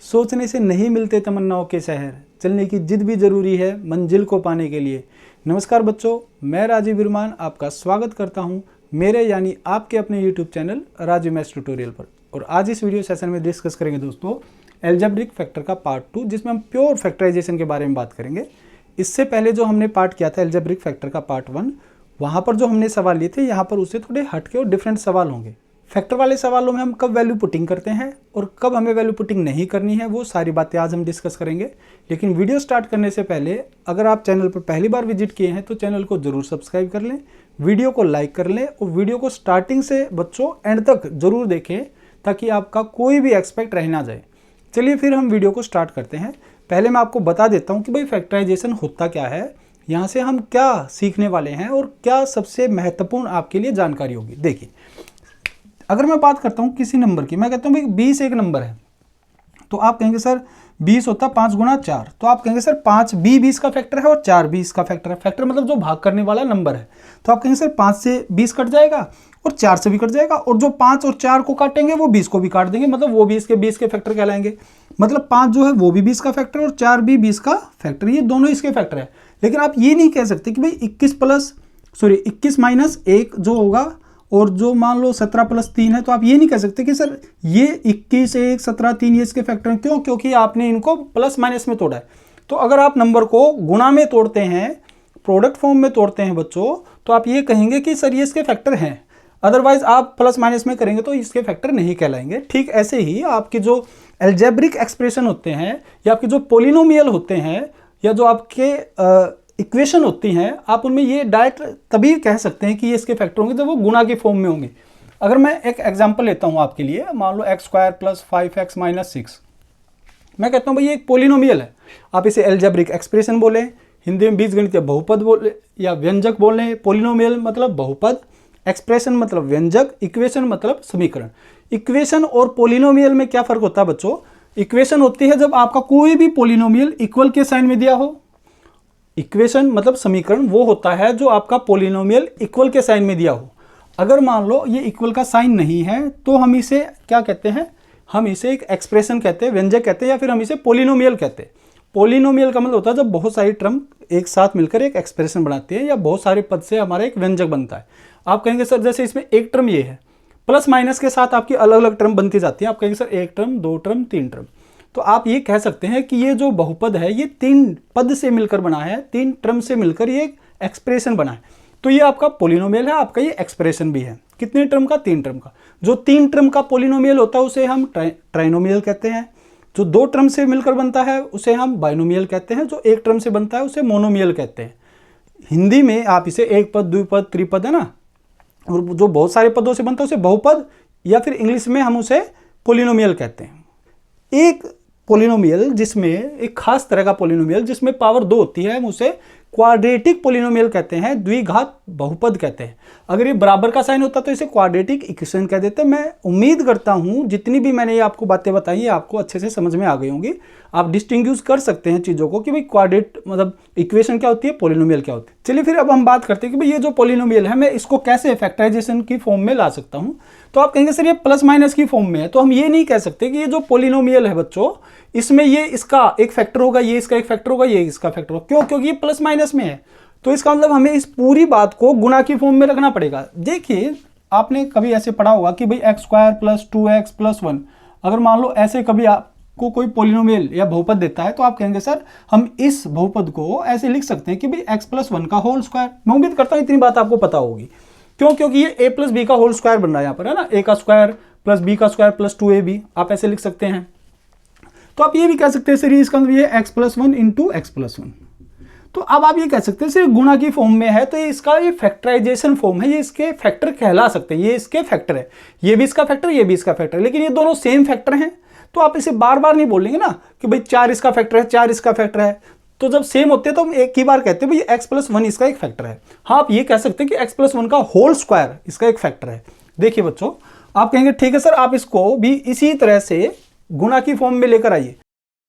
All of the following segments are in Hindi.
सोचने से नहीं मिलते तमन्नाओं के शहर, चलने की जिद भी जरूरी है मंजिल को पाने के लिए। नमस्कार बच्चों, मैं राजीव विरमान आपका स्वागत करता हूं मेरे यानी आपके अपने YouTube channel Rajiv maths tutorial पर। और आज इस वीडियो सेशन में डिस्कस करेंगे दोस्तों एल्जेब्रिक फैक्टर का पार्ट 2, जिसमें हम प्योर फैक्टराइजेशन के बारे में बात करेंगे। इससे पहले जो हमने पार्ट किया था एल्जेब्रिक फैक्टर का पार्ट 1, वहाँ पर जो हमने सवाल लिए थे यहाँ पर उससे थोड़े हटके और डिफरेंट सवाल होंगे। फैक्टर वाले सवालों में हम कब वैल्यू पुटिंग करते हैं और कब हमें वैल्यू पुटिंग नहीं करनी है, वो सारी बातें आज हम डिस्कस करेंगे। लेकिन वीडियो स्टार्ट करने से पहले अगर आप चैनल पर पहली बार विजिट किए हैं तो चैनल को जरूर सब्सक्राइब कर लें, वीडियो को लाइक कर लें और वीडियो को स्टार्टिंग से बच्चों एंड तक जरूर देखें ताकि आपका कोई भी एक्सपेक्ट रह ना जाए। चलिए फिर हम वीडियो को स्टार्ट करते हैं। पहले मैं आपको बता देता हूँ कि भाई फैक्टराइजेशन होता क्या है, यहाँ से हम क्या सीखने वाले हैं और क्या सबसे महत्वपूर्ण आपके लिए जानकारी होगी। देखिए, अगर मैं बात करता हूँ किसी नंबर की, मैं कहता हूँ भाई 20 एक नंबर है, तो आप कहेंगे सर 20 होता 5 गुणा 4, तो आप कहेंगे सर 5 भी 20 का फैक्टर है और 4 भी इसका फैक्टर है। फैक्टर मतलब जो भाग करने वाला नंबर है। तो आप कहेंगे सर 5 से 20 कट जाएगा और 4 से भी कट जाएगा, और जो 5 और 4 को काटेंगे वो 20 को भी काट देंगे, मतलब वो भी इसके 20 के फैक्टर कहलाएंगे। मतलब 5 जो है वो भी 20 का फैक्टर और 4 भी 20 का फैक्टर, ये दोनों इसके फैक्टर है। लेकिन आप ये नहीं कह सकते कि भाई 21 माइनस 1 जो होगा और जो मान लो 17 प्लस 3 है, तो आप ये नहीं कह सकते कि सर ये 21 1 17 3 ये इसके फैक्टर हैं। क्यों? क्योंकि आपने इनको प्लस माइनस में तोड़ा है। तो अगर आप नंबर को गुणा में तोड़ते हैं, प्रोडक्ट फॉर्म में तोड़ते हैं बच्चों, तो आप ये कहेंगे कि सर ये इसके फैक्टर हैं। अदरवाइज आप प्लस माइनस में करेंगे तो इसके फैक्टर नहीं कहलाएंगे। ठीक ऐसे ही आपके जो एल्जेब्रिक एक्सप्रेशन होते हैं या आपके जो पोलिनोमियल होते हैं या जो आपके इक्वेशन होती हैं, आप उनमें ये डायरेक्ट तभी कह सकते हैं कि ये इसके फैक्टर होंगे जब वो गुणा के फॉर्म में होंगे। अगर मैं एक एग्जांपल लेता हूं आपके लिए, मान लो x² प्लस 5x माइनस 6, मैं कहता हूं भाई ये एक पोलिनोमियल है। आप इसे एल्जेब्रिक एक्सप्रेशन बोले, हिंदी में बीजगणितीय बहुपद बोले या व्यंजक बोले। पोलिनोमियल मतलब बहुपद, एक्सप्रेशन मतलब व्यंजक, इक्वेशन मतलब समीकरण। इक्वेशन और पोलिनोमियल में क्या फर्क होता है बच्चों? इक्वेशन होती है जब आपका कोई भी पोलिनोमियल इक्वल के साइन में दिया हो। इक्वेशन मतलब समीकरण वो होता है जो आपका पोलिनोमियल इक्वल के साइन में दिया हो। अगर मान लो ये इक्वल का साइन नहीं है तो हम इसे क्या कहते हैं? हम इसे एक एक्सप्रेशन कहते हैं, व्यंजक कहते हैं, या फिर हम इसे पोलिनोमियल कहते हैं। पोलिनोमियल का मतलब होता है जब बहुत सारी टर्म एक साथ मिलकर एक एक्सप्रेशन बनाती है या बहुत सारे पद से हमारा एक व्यंजक बनता है। आप कहेंगे सर जैसे इसमें एक टर्म ये है, प्लस माइनस के साथ आपकी अलग अलग टर्म बनती जाती है। आप कहेंगे सर एक टर्म, दो टर्म, तीन टर्म। तो आप ये कह सकते हैं कि ये जो बहुपद है ये 3 पद से मिलकर बना है, 3 टर्म से मिलकर ये एक एक्सप्रेशन बना है। तो ये आपका पोलिनोमियल है, आपका ये एक्सप्रेशन भी है। कितने टर्म का? 3 टर्म का। जो 3 टर्म का पोलिनोमियल होता है उसे हम ट्राइनोमियल कहते हैं। जो 2 टर्म से मिलकर बनता है उसे हम बाइनोमियल कहते हैं। जो 1 टर्म से बनता है उसे मोनोमियल कहते हैं। हिंदी में आप इसे एक पद, द्विपद, त्रिपद है ना, और जो बहुत सारे पदों से बनता है उसे बहुपद, या फिर इंग्लिश में हम उसे पोलिनोमियल कहते हैं। एक पोलिनोमियल जिसमें एक खास तरह का पोलिनोमियल जिसमें पावर 2 होती है, हम उसे क्वाड्रेटिक पोलिनोमियल कहते हैं, द्विघात बहुपद कहते हैं। अगर ये बराबर का साइन होता तो इसे क्वाड्रेटिक इक्वेशन कह देते हैं। मैं उम्मीद करता हूं जितनी भी मैंने ये आपको बातें बताई है आपको अच्छे से समझ में आ गई होंगी। आप डिस्टिंग्विश कर सकते हैं चीज़ों को कि भाई क्वाड्रेट मतलब इक्वेशन क्या होती है, पोलिनोमियल क्या होती है। चलिए फिर अब हम बात करते हैं कि भाई ये जो पोलिनोमियल है मैं इसको कैसे फैक्टराइजेशन की फॉर्म में ला सकता हूँ। तो आप कहेंगे सर ये प्लस माइनस की फॉर्म में है, तो हम ये नहीं कह सकते कि ये जो पोलिनोमियल है बच्चों इसमें ये इसका एक फैक्टर होगा, ये इसका एक फैक्टर होगा, ये इसका फैक्टर होगा। क्यों? क्योंकि ये प्लस माइनस में है। तो इसका मतलब हमें इस पूरी बात को गुणा की फॉर्म में रखना पड़ेगा। देखिए, आपने कभी ऐसे पढ़ा होगा कि भाई x² प्लस 2x प्लस 1, अगर मान लो ऐसे कभी आपको कोई पोलिनोमियल या बहुपद देता है तो आप कहेंगे सर हम इस बहुपद को ऐसे लिख सकते हैं कि भाई x प्लस 1 का होल स्क्वायर। मैं उम्मीद करता हूँ इतनी बात आपको पता होगी। क्यों? क्योंकि ये a प्लस बी का होल स्क्वायर बन रहा है यहाँ पर, है ना। a का स्क्वायर प्लस b का स्क्वायर प्लस 2ab, आप ऐसे लिख सकते हैं। तो आप ये भी कह सकते हैं सर इसका मतलब ये x plus 1 into x plus 1। तो अब आप ये कह सकते हैं सर गुणा की फॉर्म में है तो ये इसका ये फैक्टराइजेशन फॉर्म है, ये इसके फैक्टर कहला सकते हैं, ये इसके फैक्टर है, ये भी इसका फैक्टर, ये भी इसका फैक्टर, लेकिन ये दोनों सेम फैक्टर हैं। तो आप इसे बार बार नहीं बोलेंगे ना कि भाई 4 इसका फैक्टर है, 4 इसका फैक्टर है। तो जब सेम होते हैं तो हम एक ही बार कहते हैं भाई x प्लस 1 इसका एक फैक्टर है। हाँ, आप ये कह सकते हैं कि x प्लस 1 का होल स्क्वायर इसका एक फैक्टर है। देखिए बच्चों, आप कहेंगे ठीक है सर आप इसको भी इसी तरह से गुणा की फॉर्म में लेकर आइए।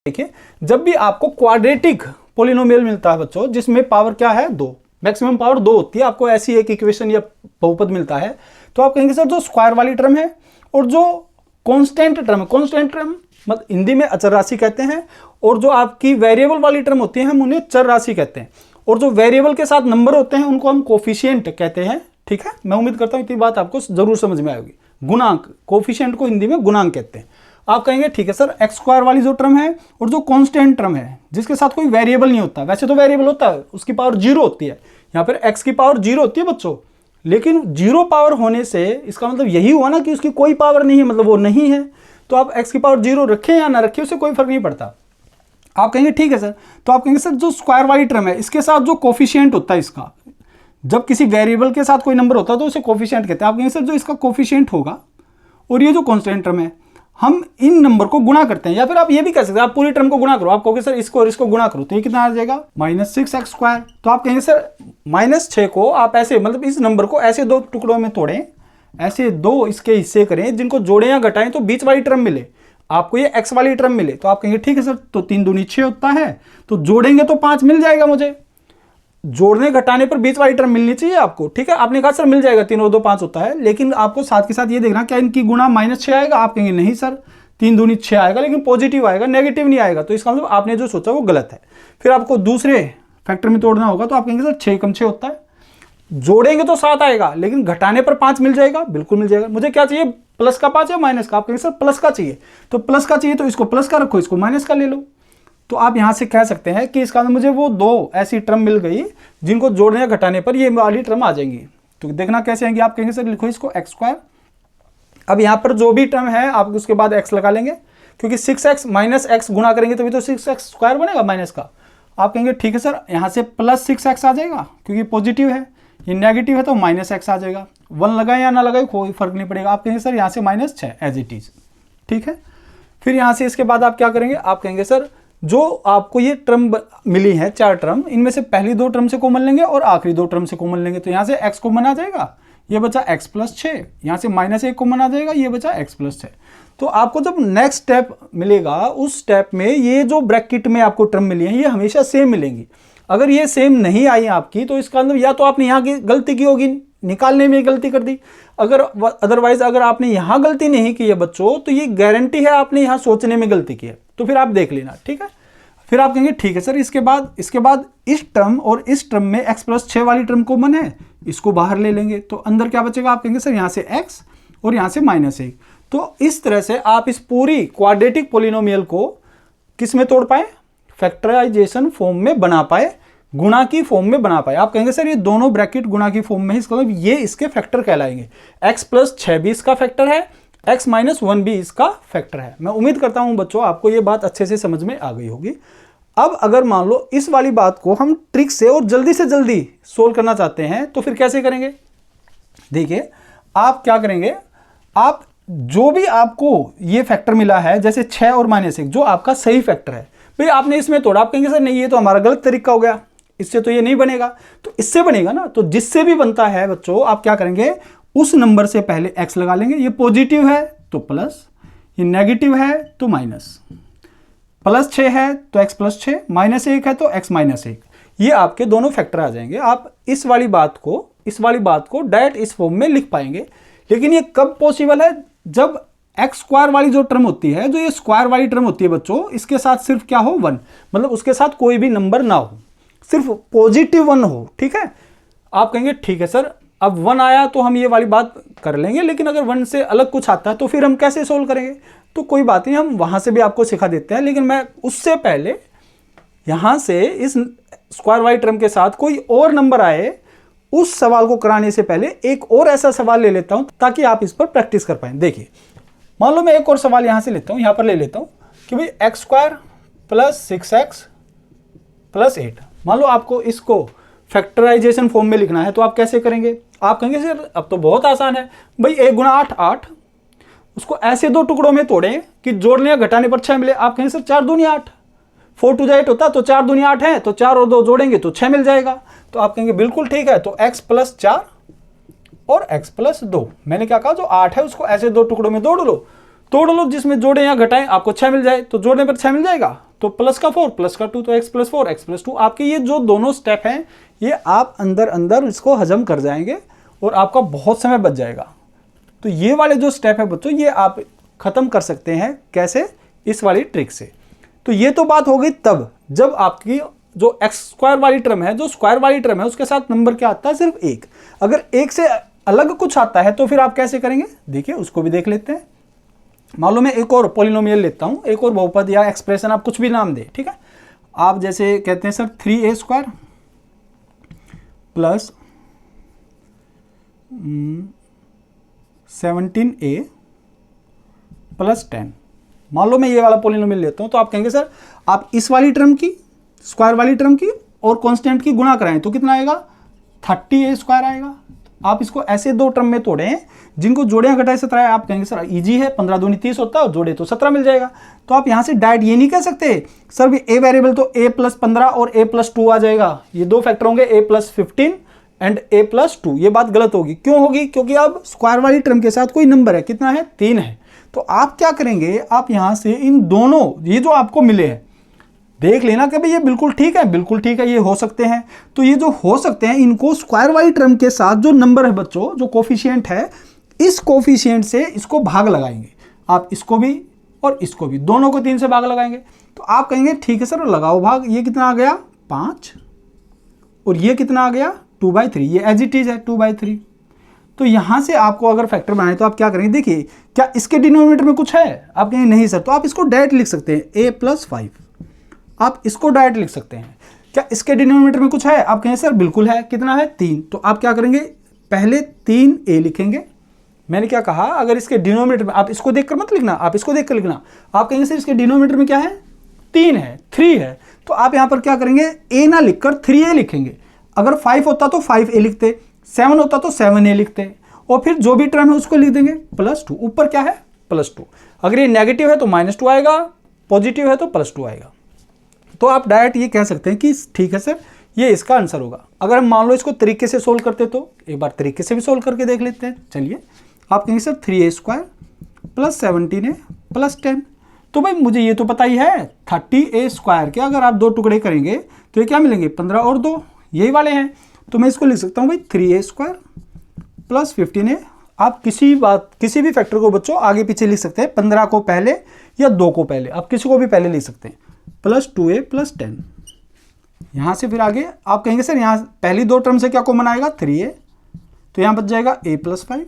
देखिए, जब भी आपको क्वाड्रेटिक पोलिनोमियल मिलता है बच्चों जिसमें पावर क्या है 2, मैक्सिमम पावर 2 होती है, आपको ऐसी एक इक्वेशन या बहुपद मिलता है, तो आप कहेंगे सर जो स्क्वायर वाली टर्म है और जो कांस्टेंट टर्म। कांस्टेंट टर्म मतलब हिंदी में अचर राशि कहते हैं, और जो आपकी वेरिएबल वाली टर्म होती है हम उन्हें चर राशि कहते हैं, और जो वेरिएबल के साथ नंबर होते हैं उनको हम कोफिशिएंट कहते हैं। ठीक है, मैं उम्मीद करता हूं इतनी बात आपको जरूर समझ में आएगी। गुणांक, कोफिशिएंट को हिंदी में गुणांक कहते हैं। आप कहेंगे ठीक है सर, एक्स स्क्वायर वाली जो टर्म है और जो कांस्टेंट टर्म है जिसके साथ कोई वेरिएबल नहीं होता, वैसे तो वेरिएबल होता है, उसकी पावर 0 होती है, यहाँ पर एक्स की पावर 0 होती है बच्चों, लेकिन 0 पावर होने से इसका मतलब यही हुआ ना कि उसकी कोई पावर नहीं है, मतलब वो नहीं है। तो आप एक्स की पावर 0 रखें या ना रखें उससे कोई फर्क नहीं पड़ता। आप कहेंगे ठीक है सर, तो आप कहेंगे सर जो स्क्वायर वाली टर्म है इसके साथ जो कोफिशिएंट होता है इसका, जब किसी वेरिएबल के साथ कोई नंबर होता है तो उसे कोफिशिएंट कहते हैं। आप कहेंगे सर जो इसका कोफिशिएंट होगा और ये जो कांस्टेंट टर्म है हम इन नंबर को गुणा करते हैं, या फिर आप ये भी कह सकते हैं आप पूरी टर्म को गुणा करो। आप कहोगे सर इसको और इसको गुणा करो तो ये कितना आ जाएगा -6x स्क्वायर। तो आप कहेंगे सर -6 को आप ऐसे मतलब इस नंबर को ऐसे दो टुकड़ों में तोड़ें, ऐसे दो इसके हिस्से करें जिनको जोड़ें या घटाएं तो बीच वाली टर्म मिले, आपको ये x वाली टर्म मिले। तो आप कहेंगे ठीक है सर, तो 3 दूनी 6 होता है, तो जोड़ेंगे तो 5 मिल जाएगा मुझे। जोड़ने घटाने पर बीच वाली टर्म मिलनी चाहिए आपको। ठीक है, आपने कहा सर मिल जाएगा, 3 और 2 5 होता है, लेकिन आपको साथ के साथ ये देखना क्या इनकी गुणा -6 आएगा। आप कहेंगे नहीं सर, 3 दूनी 6 आएगा, लेकिन पॉजिटिव आएगा, नेगेटिव नहीं आएगा। तो इसका मतलब आपने जो सोचा वो गलत है। फिर आपको दूसरे फैक्टर में तोड़ना होगा, तो आप कहेंगे सर 6 कम 6 होता है, जोड़ेंगे तो 7 आएगा, लेकिन घटाने पर 5 मिल जाएगा। बिल्कुल मिल जाएगा। मुझे क्या चाहिए, प्लस का 5 या माइनस का? आप कहेंगे सर प्लस का चाहिए, तो प्लस का चाहिए तो इसको प्लस का रखो, इसको माइनस का ले लो। तो आप यहां से कह सकते हैं कि इसका मुझे वो दो ऐसी टर्म मिल गई जिनको जोड़ने या घटाने पर ये वाली टर्म आ जाएंगी। तो देखना कैसे आएंगी, आप कहेंगे सर लिखो इसको एक्स स्क्वायर। अब यहां पर जो भी टर्म है आप उसके बाद एक्स लगा लेंगे, क्योंकि 6x माइनस एक्स गुणा करेंगे तभी तो 6x स्क्वायर बनेगा माइनस का। आप कहेंगे ठीक है सर, यहां से +6x आ जाएगा क्योंकि पॉजिटिव है, ये नेगेटिव है तो -x आ जाएगा। 1 लगाए या ना लगाए कोई फर्क नहीं पड़ेगा। आप कहेंगे सर यहाँ से -6 एज इट इज। ठीक है, फिर यहाँ से इसके बाद आप क्या करेंगे, आप कहेंगे सर जो आपको ये टर्म मिली है 4 टर्म, इनमें से पहली 2 टर्म से कॉमन लेंगे और आखिरी 2 टर्म से कॉमन लेंगे। तो यहाँ से x कॉमन आ जाएगा, ये बचा x + 6, यहाँ से -1 कॉमन आ जाएगा, ये बचा x + 6। तो आपको जब नेक्स्ट स्टेप मिलेगा उस स्टेप में ये जो ब्रैकेट में आपको टर्म मिली है ये हमेशा सेम मिलेंगी। अगर ये सेम नहीं आई आपकी तो इसका मतलब या तो आपने यहाँ की गलती की होगी, निकालने में गलती कर दी, अगर अदरवाइज अगर आपने यहाँ गलती नहीं की है बच्चों तो ये गारंटी है आपने यहाँ सोचने में गलती की है। तो फिर आप देख लेना। ठीक है, फिर आप कहेंगे ठीक है सर, इसके बाद इस टर्म और इस टर्म में x + 6 वाली टर्म कॉमन है, इसको बाहर ले लेंगे तो अंदर क्या बचेगा। आप कहेंगे सर यहाँ से x और यहाँ से -1। तो इस तरह से आप इस पूरी क्वाड्रेटिक पोलिनोमियल को किस में तोड़ पाए, फैक्टराइजेशन फॉर्म में बना पाए, गुणा की फॉर्म में बना पाए। आप कहेंगे सर ये दोनों ब्रैकेट गुणा की फॉर्म में है, इसका मतलब ये इसके फैक्टर कहलाएंगे। x + 6 भी इसका फैक्टर है, x - 1 भी इसका फैक्टर है। मैं उम्मीद करता हूं बच्चों आपको ये बात अच्छे से समझ में आ गई होगी। अब अगर मान लो इस वाली बात को हम ट्रिक से और जल्दी से जल्दी सोल्व करना चाहते हैं तो फिर कैसे करेंगे। देखिए आप क्या करेंगे, आप जो भी आपको ये फैक्टर मिला है जैसे 6 और -1 जो आपका सही फैक्टर है, फिर आपने इसमें तोड़ा। आप कहेंगे सर नहीं ये तो हमारा गलत तरीका हो गया, इससे तो ये नहीं बनेगा, तो इससे बनेगा ना। तो जिससे भी बनता है बच्चों आप क्या करेंगे, उस नंबर से पहले x लगा लेंगे। ये पॉजिटिव है तो प्लस, ये नेगेटिव है तो माइनस, +6 है तो x + 6, -1 है तो x - 1, ये आपके दोनों फैक्टर आ जाएंगे। आप इस वाली बात को डायरेक्ट इस फॉर्म में लिख पाएंगे। लेकिन ये कब पॉसिबल है, जब एक्स स्क्वायर वाली जो टर्म होती है, जो ये स्क्वायर वाली टर्म होती है बच्चों, इसके साथ सिर्फ क्या हो 1, मतलब उसके साथ कोई भी नंबर ना हो, सिर्फ पॉजिटिव 1 हो। ठीक है, आप कहेंगे ठीक है सर अब 1 आया तो हम ये वाली बात कर लेंगे, लेकिन अगर 1 से अलग कुछ आता है तो फिर हम कैसे सोल्व करेंगे। तो कोई बात नहीं, हम वहां से भी आपको सिखा देते हैं, लेकिन मैं उससे पहले यहां से इस स्क्वायर वाली टर्म के साथ कोई और नंबर आए उस सवाल को कराने से पहले एक और ऐसा सवाल ले लेता हूं ताकि आप इस पर प्रैक्टिस कर पाएं। देखिए मान लो मैं एक और सवाल यहां से लेता हूं, यहां पर ले लेता हूं कि भाई x² + 6x + 8। मान लो आपको इसको फैक्टराइजेशन फॉर्म में लिखना है तो आप कैसे करेंगे। आप कहेंगे सर अब तो बहुत आसान है भाई, 1 × 8 8, उसको ऐसे 2 टुकड़ों में तोड़ें कि जोड़ने या घटाने पर 6 मिले। आप कहेंगे सर 4 दूनी 8, 4 × 8 होता तो 4 दूनी 8 है, तो 4 और 2 जोड़ेंगे तो 6 मिल जाएगा। तो आप कहेंगे बिल्कुल ठीक है, तो x + 4 और x + 2। मैंने क्या कहा, जो 8 है उसको ऐसे 2 टुकड़ों में तोड़ लो, जिसमें जोड़े या घटाएं आपको 6 मिल जाए, तो जोड़ने पर 6 मिल जाएगा। तो +4 +2 तो x + 4 x + 2। आपके ये जो दोनों स्टेप हैं ये आप अंदर इसको हजम कर जाएंगे और आपका बहुत समय बच जाएगा। तो ये वाले जो स्टेप है बच्चों, ये आप ख़त्म कर सकते हैं। कैसे? इस वाली ट्रिक से। तो ये तो बात हो गई तब जब आपकी जो एक्स स्क्वायर वाली टर्म है, जो स्क्वायर वाली टर्म है, उसके साथ नंबर क्या आता है? सिर्फ 1। अगर 1 से अलग कुछ आता है तो फिर आप कैसे करेंगे? देखिए उसको भी देख लेते हैं। मान लो मैं एक और पॉलिनोमियल लेता हूं, एक और बहुपद या एक्सप्रेशन, आप कुछ भी नाम दें, ठीक है। आप जैसे कहते हैं sir 3a² plus 17a plus 10। मान लो मैं ये वाला पॉलिनोमियल लेता हूं, तो आप कहेंगे सर आप इस वाली टर्म की, स्क्वायर वाली टर्म की और कांस्टेंट की गुणा कराएं तो कितना आएगा? 30a² आएगा। आप इसको ऐसे दो टर्म में तोड़े हैं जिनको जोड़े घटाए 17 है। आप कहेंगे सर इजी है, 15 दूनी 30 होता है, जोड़े तो 17 मिल जाएगा। तो आप यहां से डायरेक्ट ये नहीं कह सकते सर भी a वेरिएबल तो a + 15 और a + 2 आ जाएगा, ये दो फैक्टर होंगे a + 15 एंड a + 2। ये बात गलत होगी। क्यों होगी? क्योंकि अब स्क्वायर वाली टर्म के साथ कोई नंबर है, कितना है? 3 है। तो आप क्या करेंगे? आप यहां से इन दोनों, ये जो आपको मिले हैं, देख लेना कि भाई ये बिल्कुल ठीक है, बिल्कुल ठीक है, ये हो सकते हैं। तो ये जो हो सकते हैं, इनको स्क्वायर वाली टर्म के साथ जो नंबर है बच्चों, जो कोफिशिएंट है, इस कोफिशिएंट से इसको भाग लगाएंगे। आप इसको भी और इसको भी, दोनों को 3 से भाग लगाएंगे। तो आप कहेंगे ठीक है सर लगाओ भाग। ये कितना आ गया? 5। और ये कितना आ गया? 2/3। ये एज इट इज है 2/3। तो यहां से आपको अगर फैक्टर बनाए तो आप क्या करेंगे? देखिए क्या इसके डिनोमिनेटर में कुछ है? आप कहेंगे नहीं सर। तो आप इसको डायरेक्ट लिख सकते हैं a + 5। आप इसको डायरेक्ट लिख सकते हैं। क्या इसके डिनोमिनेटर में कुछ है? आप कहें सर बिल्कुल है। कितना है? 3। तो आप क्या करेंगे? पहले 3a लिखेंगे। मैंने क्या कहा? अगर इसके डिनोमिनेटर में, आप इसको देखकर मत लिखना, आप इसको देखकर लिखना। आप कहेंगे सर इसके डिनोमिनेटर में क्या है? 3 है, 3 है। तो आप यहां पर क्या करेंगे? a ना लिखकर 3a लिखेंगे। अगर 5 होता तो 5a लिखते, 7 होता तो 7a लिखते, और फिर जो भी टर्म है उसको लिख देंगे +2। ऊपर क्या है? +2। अगर ये नेगेटिव है तो -2 आएगा, पॉजिटिव है तो +2 आएगा। तो आप डायरेक्ट ये कह सकते हैं कि ठीक है सर ये इसका आंसर होगा। अगर हम मान लो इसको तरीके से सोल्व करते तो एक बार तरीके से भी सोल्व करके देख लेते हैं। चलिए आप कहेंगे sir 3a² plus 17a plus 10। तो भाई मुझे ये तो पता ही है 30a² के अगर आप दो टुकड़े करेंगे तो ये क्या मिलेंगे? 15 और 2, यही वाले हैं। तो मैं इसको लिख सकता हूँ भाई 3a² प्लस 15a। आप किसी भी फैक्टर को बच्चों आगे पीछे लिख सकते हैं, 15 को पहले या 2 को पहले, आप किसी को भी पहले लिख सकते हैं, प्लस 2a प्लस 10। यहां से फिर आगे आप कहेंगे सर यहां पहली दो टर्म से क्या कॉमन आएगा? 3a। तो यहां बच जाएगा a + 5।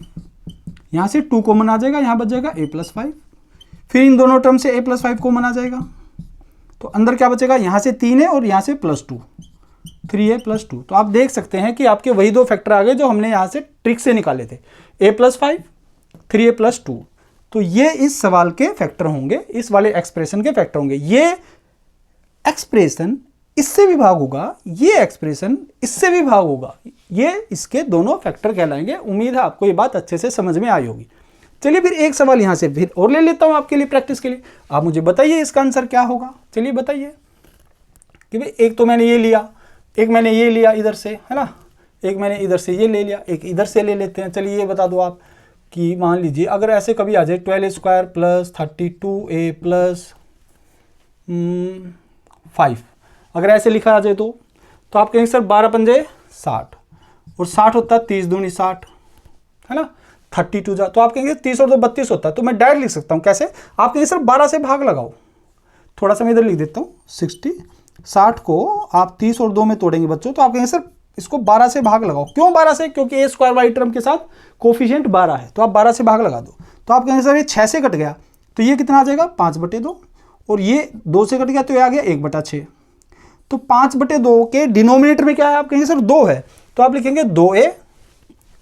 यहां से 2 कॉमन आ जाएगा, यहां बच जाएगा a + 5। फिर इन दोनों टर्म से a + 5 कॉमन आ जाएगा, तो अंदर क्या बचेगा? यहां से 3 है और यहां से +2, 3a + 2। तो आप देख सकते हैं कि आपके वही दो फैक्टर आ गए जो हमने यहां से ट्रिक से निकाले थे, a + 5, 3a + 2। तो ये इस सवाल के फैक्टर होंगे, इस वाले एक्सप्रेशन के फैक्टर होंगे। ये एक्सप्रेशन इससे भी भाग होगा, ये एक्सप्रेशन इससे भी भाग होगा, ये इसके दोनों फैक्टर कहलाएंगे। उम्मीद है आपको ये बात अच्छे से समझ में आई होगी। चलिए फिर एक सवाल यहां से फिर और ले लेता हूं आपके लिए प्रैक्टिस के लिए। आप मुझे बताइए इसका आंसर क्या होगा। चलिए बताइए कि भाई एक तो मैंने ये लिया, एक मैंने ये लिया इधर से, है ना, एक मैंने इधर से ये ले लिया, एक इधर से ले लेते हैं। चलिए ये बता दो आप कि मान लीजिए अगर ऐसे कभी आ जाए 12a² प्लस 32a प्लस 5, अगर ऐसे लिखा आ जाए तो आप कहेंगे सर 12 पंजे 60 और 60 होता है 30 दूनी 60, है ना, 32 जा, तो आप कहेंगे 30 और 2 32 होता है। तो मैं डायरेक्ट लिख सकता हूँ। कैसे? आप कहेंगे सर 12 से भाग लगाओ। थोड़ा सा मैं इधर लिख देता हूँ 60, 60 को आप 30 और 2 में तोड़ेंगे बच्चों, तो आप कहेंगे सर इसको 12 से भाग लगाओ। क्यों 12 से? क्योंकि a² वाली टर्म के साथ कोफिशिएंट 12 है, तो आप 12 से भाग लगा दो। तो आप कहेंगे सर ये 6 से कट गया, तो ये कितना आ जाएगा? 5/2, और ये 2 से कट गया तो ये आ गया 1/6। तो 5/2 के डिनोमिनेटर में क्या है? आप कहेंगे सर 2 है, तो आप लिखेंगे 2a।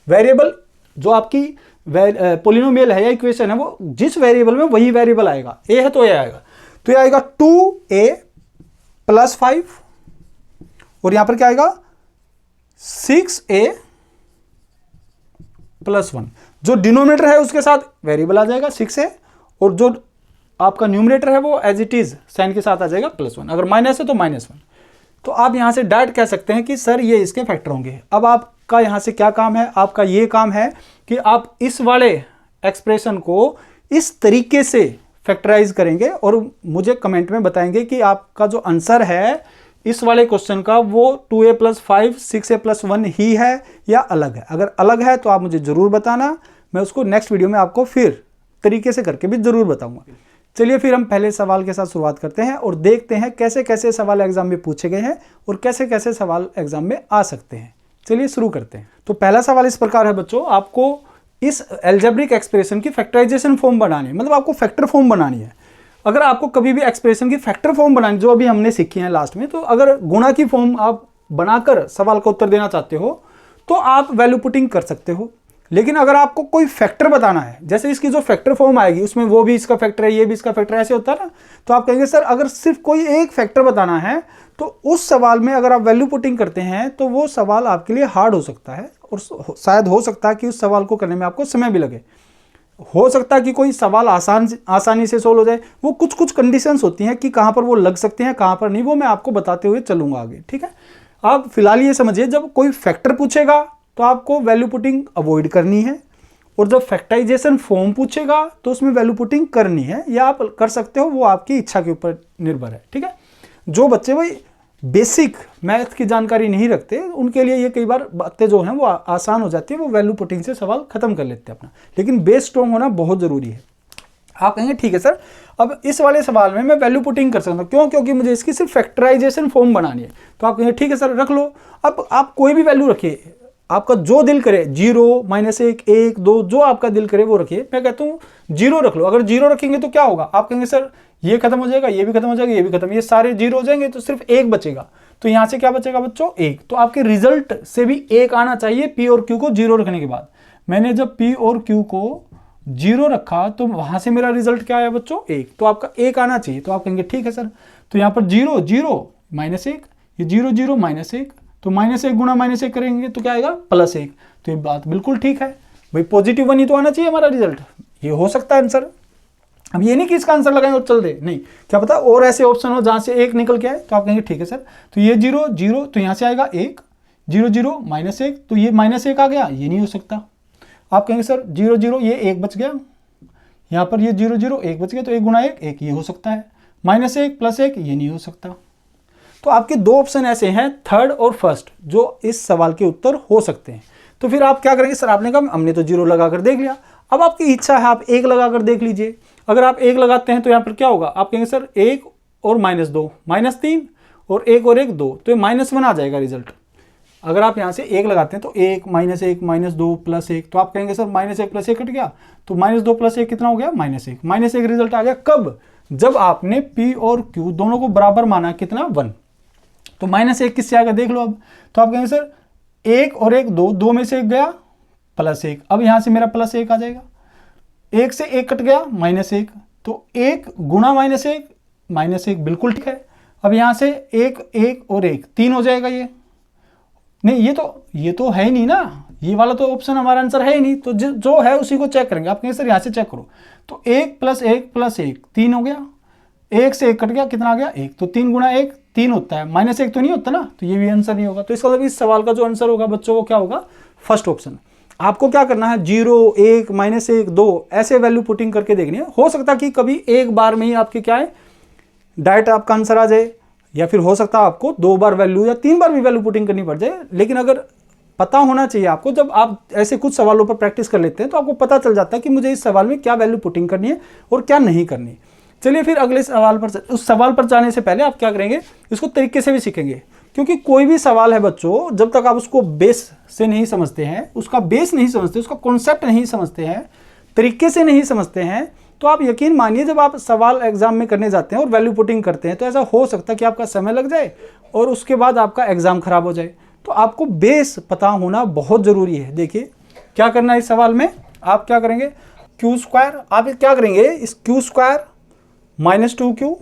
वेरिएबल जो आपकी पॉलिनोमियल है या इक्वेशन है, वो जिस वेरिएबल में वही वेरिएबल आएगा, a है तो a आएगा, तो ये आएगा 2a + 5, और यहां पर क्या आएगा? 6a + 1। जो डिनोमिनेटर है उसके साथ वेरिएबल आ जाएगा 6a, और जो आपका न्यूमरेटर है वो एज इट इज साइन के साथ आ जाएगा +1। अगर माइनस है तो -1। तो आप यहां से डायरेक्ट कह सकते हैं कि सर ये इसके फैक्टर होंगे। अब आपका यहां से क्या काम है? आपका ये काम है कि आप इस वाले एक्सप्रेशन को इस तरीके से फैक्टराइज करेंगे और मुझे कमेंट में बताएंगे कि आपका जो आंसर है इस वाले क्वेश्चन का वो 2a + 5 6a + 1 ही है या अलग है। अगर अलग है तो आप मुझे जरूर बताना, मैं उसको नेक्स्ट वीडियो में आपको फिर तरीके से करके भी ज़रूर बताऊंगा। चलिए फिर हम पहले सवाल के साथ शुरुआत करते हैं और देखते हैं कैसे कैसे सवाल एग्जाम में पूछे गए हैं और कैसे कैसे सवाल एग्जाम में आ सकते हैं। चलिए शुरू करते हैं। तो पहला सवाल इस प्रकार है बच्चों, आपको इस अलजेब्रिक एक्सप्रेशन की फैक्टराइजेशन फॉर्म बनानी है, मतलब आपको फैक्टर फॉर्म बनानी है। अगर आपको कभी भी एक्सप्रेशन की फैक्टर फॉर्म बनानी, जो अभी हमने सीखी है लास्ट में, तो अगर गुणा की फॉर्म आप बनाकर सवाल का उत्तर देना चाहते हो तो आप वैल्यू पुटिंग कर सकते हो। लेकिन अगर आपको कोई फैक्टर बताना है, जैसे इसकी जो फैक्टर फॉर्म आएगी उसमें वो भी इसका फैक्टर है, ये भी इसका फैक्टर है, ऐसे होता है ना, तो आप कहेंगे सर अगर सिर्फ कोई एक फैक्टर बताना है तो उस सवाल में अगर आप वैल्यू पुटिंग करते हैं तो वो सवाल आपके लिए हार्ड हो सकता है और शायद हो सकता है कि उस सवाल को करने में आपको समय भी लगे। हो सकता है कि कोई सवाल आसानी से सोल्व हो जाए। वो कुछ कुछ कंडीशंस होती हैं कि कहाँ पर वो लग सकते हैं, कहाँ पर नहीं, वो मैं आपको बताते हुए चलूंगा आगे, ठीक है। आप फिलहाल ये समझिए, जब कोई फैक्टर पूछेगा तो आपको वैल्यू पुटिंग अवॉइड करनी है, और जब फैक्टराइजेशन फॉर्म पूछेगा तो उसमें वैल्यू पुटिंग करनी है, या आप कर सकते हो, वो आपकी इच्छा के ऊपर निर्भर है, ठीक है। जो बच्चे भाई बेसिक मैथ की जानकारी नहीं रखते उनके लिए ये कई बार बातें जो हैं वो आसान हो जाती है, वो वैल्यू पुटिंग से सवाल खत्म कर लेते हैं अपना। लेकिन बेस स्ट्रॉन्ग होना बहुत ज़रूरी है। आप कहेंगे ठीक है सर, अब इस वाले सवाल में मैं वैल्यू पुटिंग कर सकता हूँ, क्यों? क्योंकि मुझे इसकी सिर्फ फैक्टराइजेशन फॉर्म बनानी है। तो आप कहेंगे ठीक है सर रख लो। अब आप कोई भी वैल्यू रखिए, आपका जो दिल करे, 0, -1, 1, 2, जो आपका दिल करे वो रखिए। मैं कहता हूँ 0 रख लो। अगर 0 रखेंगे तो क्या होगा? आप कहेंगे सर ये खत्म हो जाएगा, ये भी खत्म हो जाएगा, ये भी खत्म, ये सारे 0 हो जाएंगे तो सिर्फ 1 बचेगा। तो यहाँ से क्या बचेगा बच्चों? 1। तो आपके रिजल्ट से भी 1 आना चाहिए P और Q को 0 रखने के बाद। मैंने जब P और Q को 0 रखा तो वहां से मेरा रिजल्ट क्या आया बच्चों? 1। तो आपका 1 आना चाहिए। तो आप कहेंगे ठीक है सर, तो यहाँ पर 0, 0, -1, ये 0, 0, -1, तो -1 गुणा -1 करेंगे तो क्या आएगा? +1। तो ये बात बिल्कुल ठीक है भाई, पॉजिटिव 1 ही तो आना चाहिए हमारा रिजल्ट। ये हो सकता है आंसर। अब ये नहीं कि इसका आंसर लगाएंगे और चल दे, नहीं, क्या पता और ऐसे ऑप्शन हो जहां से 1 निकल के आए। तो आप कहेंगे ठीक है सर, तो ये 0, 0, तो यहाँ से आएगा 1, 0, 0, -1, तो ये -1 आ गया, ये नहीं हो सकता। आप कहेंगे सर 0, 0, ये 1 बच गया, यहाँ पर ये 0, 0, 1 बच गया, तो 1 गुणा 1, 1, ये हो सकता है। -1 + 1, ये नहीं हो सकता। तो आपके 2 ऑप्शन ऐसे हैं, थर्ड और फर्स्ट, जो इस सवाल के उत्तर हो सकते हैं। तो फिर आप क्या करेंगे? सर आपने कहा हमने तो 0 लगाकर देख लिया, अब आपकी इच्छा है आप 1 लगाकर देख लीजिए। अगर आप 1 लगाते हैं तो यहाँ पर क्या होगा? आप कहेंगे सर 1 और -2, -3, और 1 और 1, 2, तो ये -1 आ जाएगा रिजल्ट। अगर आप यहाँ से 1 लगाते हैं तो 1, -1, -2, +1, तो आप कहेंगे सर -1 + 1 कट गया, तो -2 + 1 कितना हो गया? -1। -1 रिजल्ट आ गया कब? जब आपने P और Q दोनों को बराबर माना, कितना? 1। तो -1 किससे आएगा देख लो अब। तो आप कहेंगे सर 1 और 1, 2, 2 में से 1 गया, +1। अब यहाँ से मेरा +1 आ जाएगा। 1 से 1 कट गया, -1, तो 1 गुणा -1, -1 बिल्कुल ठीक है। अब यहाँ से 1, 1 और 1, 3 हो जाएगा। ये नहीं, ये तो है ही नहीं ना, ये वाला तो ऑप्शन हमारा आंसर है ही नहीं। तो जो है उसी को चेक करेंगे। आप कहेंगे सर यहाँ से चेक करो, तो 1 + 1 + 1, 3 हो गया। 1 से 1 कट गया, कितना आ गया? 1। तो 3 गुणा 1, 3 होता है, -1 तो नहीं होता ना, तो ये भी आंसर नहीं होगा। तो इसका मतलब इस सवाल का जो आंसर होगा बच्चों वो क्या होगा? First option. आपको क्या करना है? 0, 1, -1, 2 ऐसे वैल्यू पुटिंग करके देखनी है। हो सकता है कि कभी एक बार में ही आपके क्या है डायरेक्ट आपका आंसर आ जाए, या फिर हो सकता है आपको 2 बार वैल्यू या 3 बार भी वैल्यू पुटिंग करनी पड़ जाए। लेकिन अगर पता होना चाहिए आपको, जब आप ऐसे कुछ सवालों पर प्रैक्टिस कर लेते हैं तो आपको पता चल जाता है कि मुझे इस सवाल में क्या वैल्यू पुटिंग करनी है और क्या नहीं करनी। चलिए फिर अगले सवाल पर, उस सवाल पर जाने से पहले आप क्या करेंगे? इसको तरीके से भी सीखेंगे, क्योंकि कोई भी सवाल है बच्चों, जब तक आप उसको बेस से नहीं समझते हैं, उसका बेस नहीं समझते, उसका कॉन्सेप्ट नहीं समझते हैं, तरीके से नहीं समझते हैं, तो आप यकीन मानिए जब आप सवाल एग्जाम में करने जाते हैं और वैल्यू पुटिंग करते हैं तो ऐसा हो सकता है कि आपका समय लग जाए और उसके बाद आपका एग्जाम खराब हो जाए। तो आपको बेस पता होना बहुत ज़रूरी है। देखिए क्या करना है इस सवाल में, आप क्या करेंगे? Q², आप क्या करेंगे? इस Q² -2Q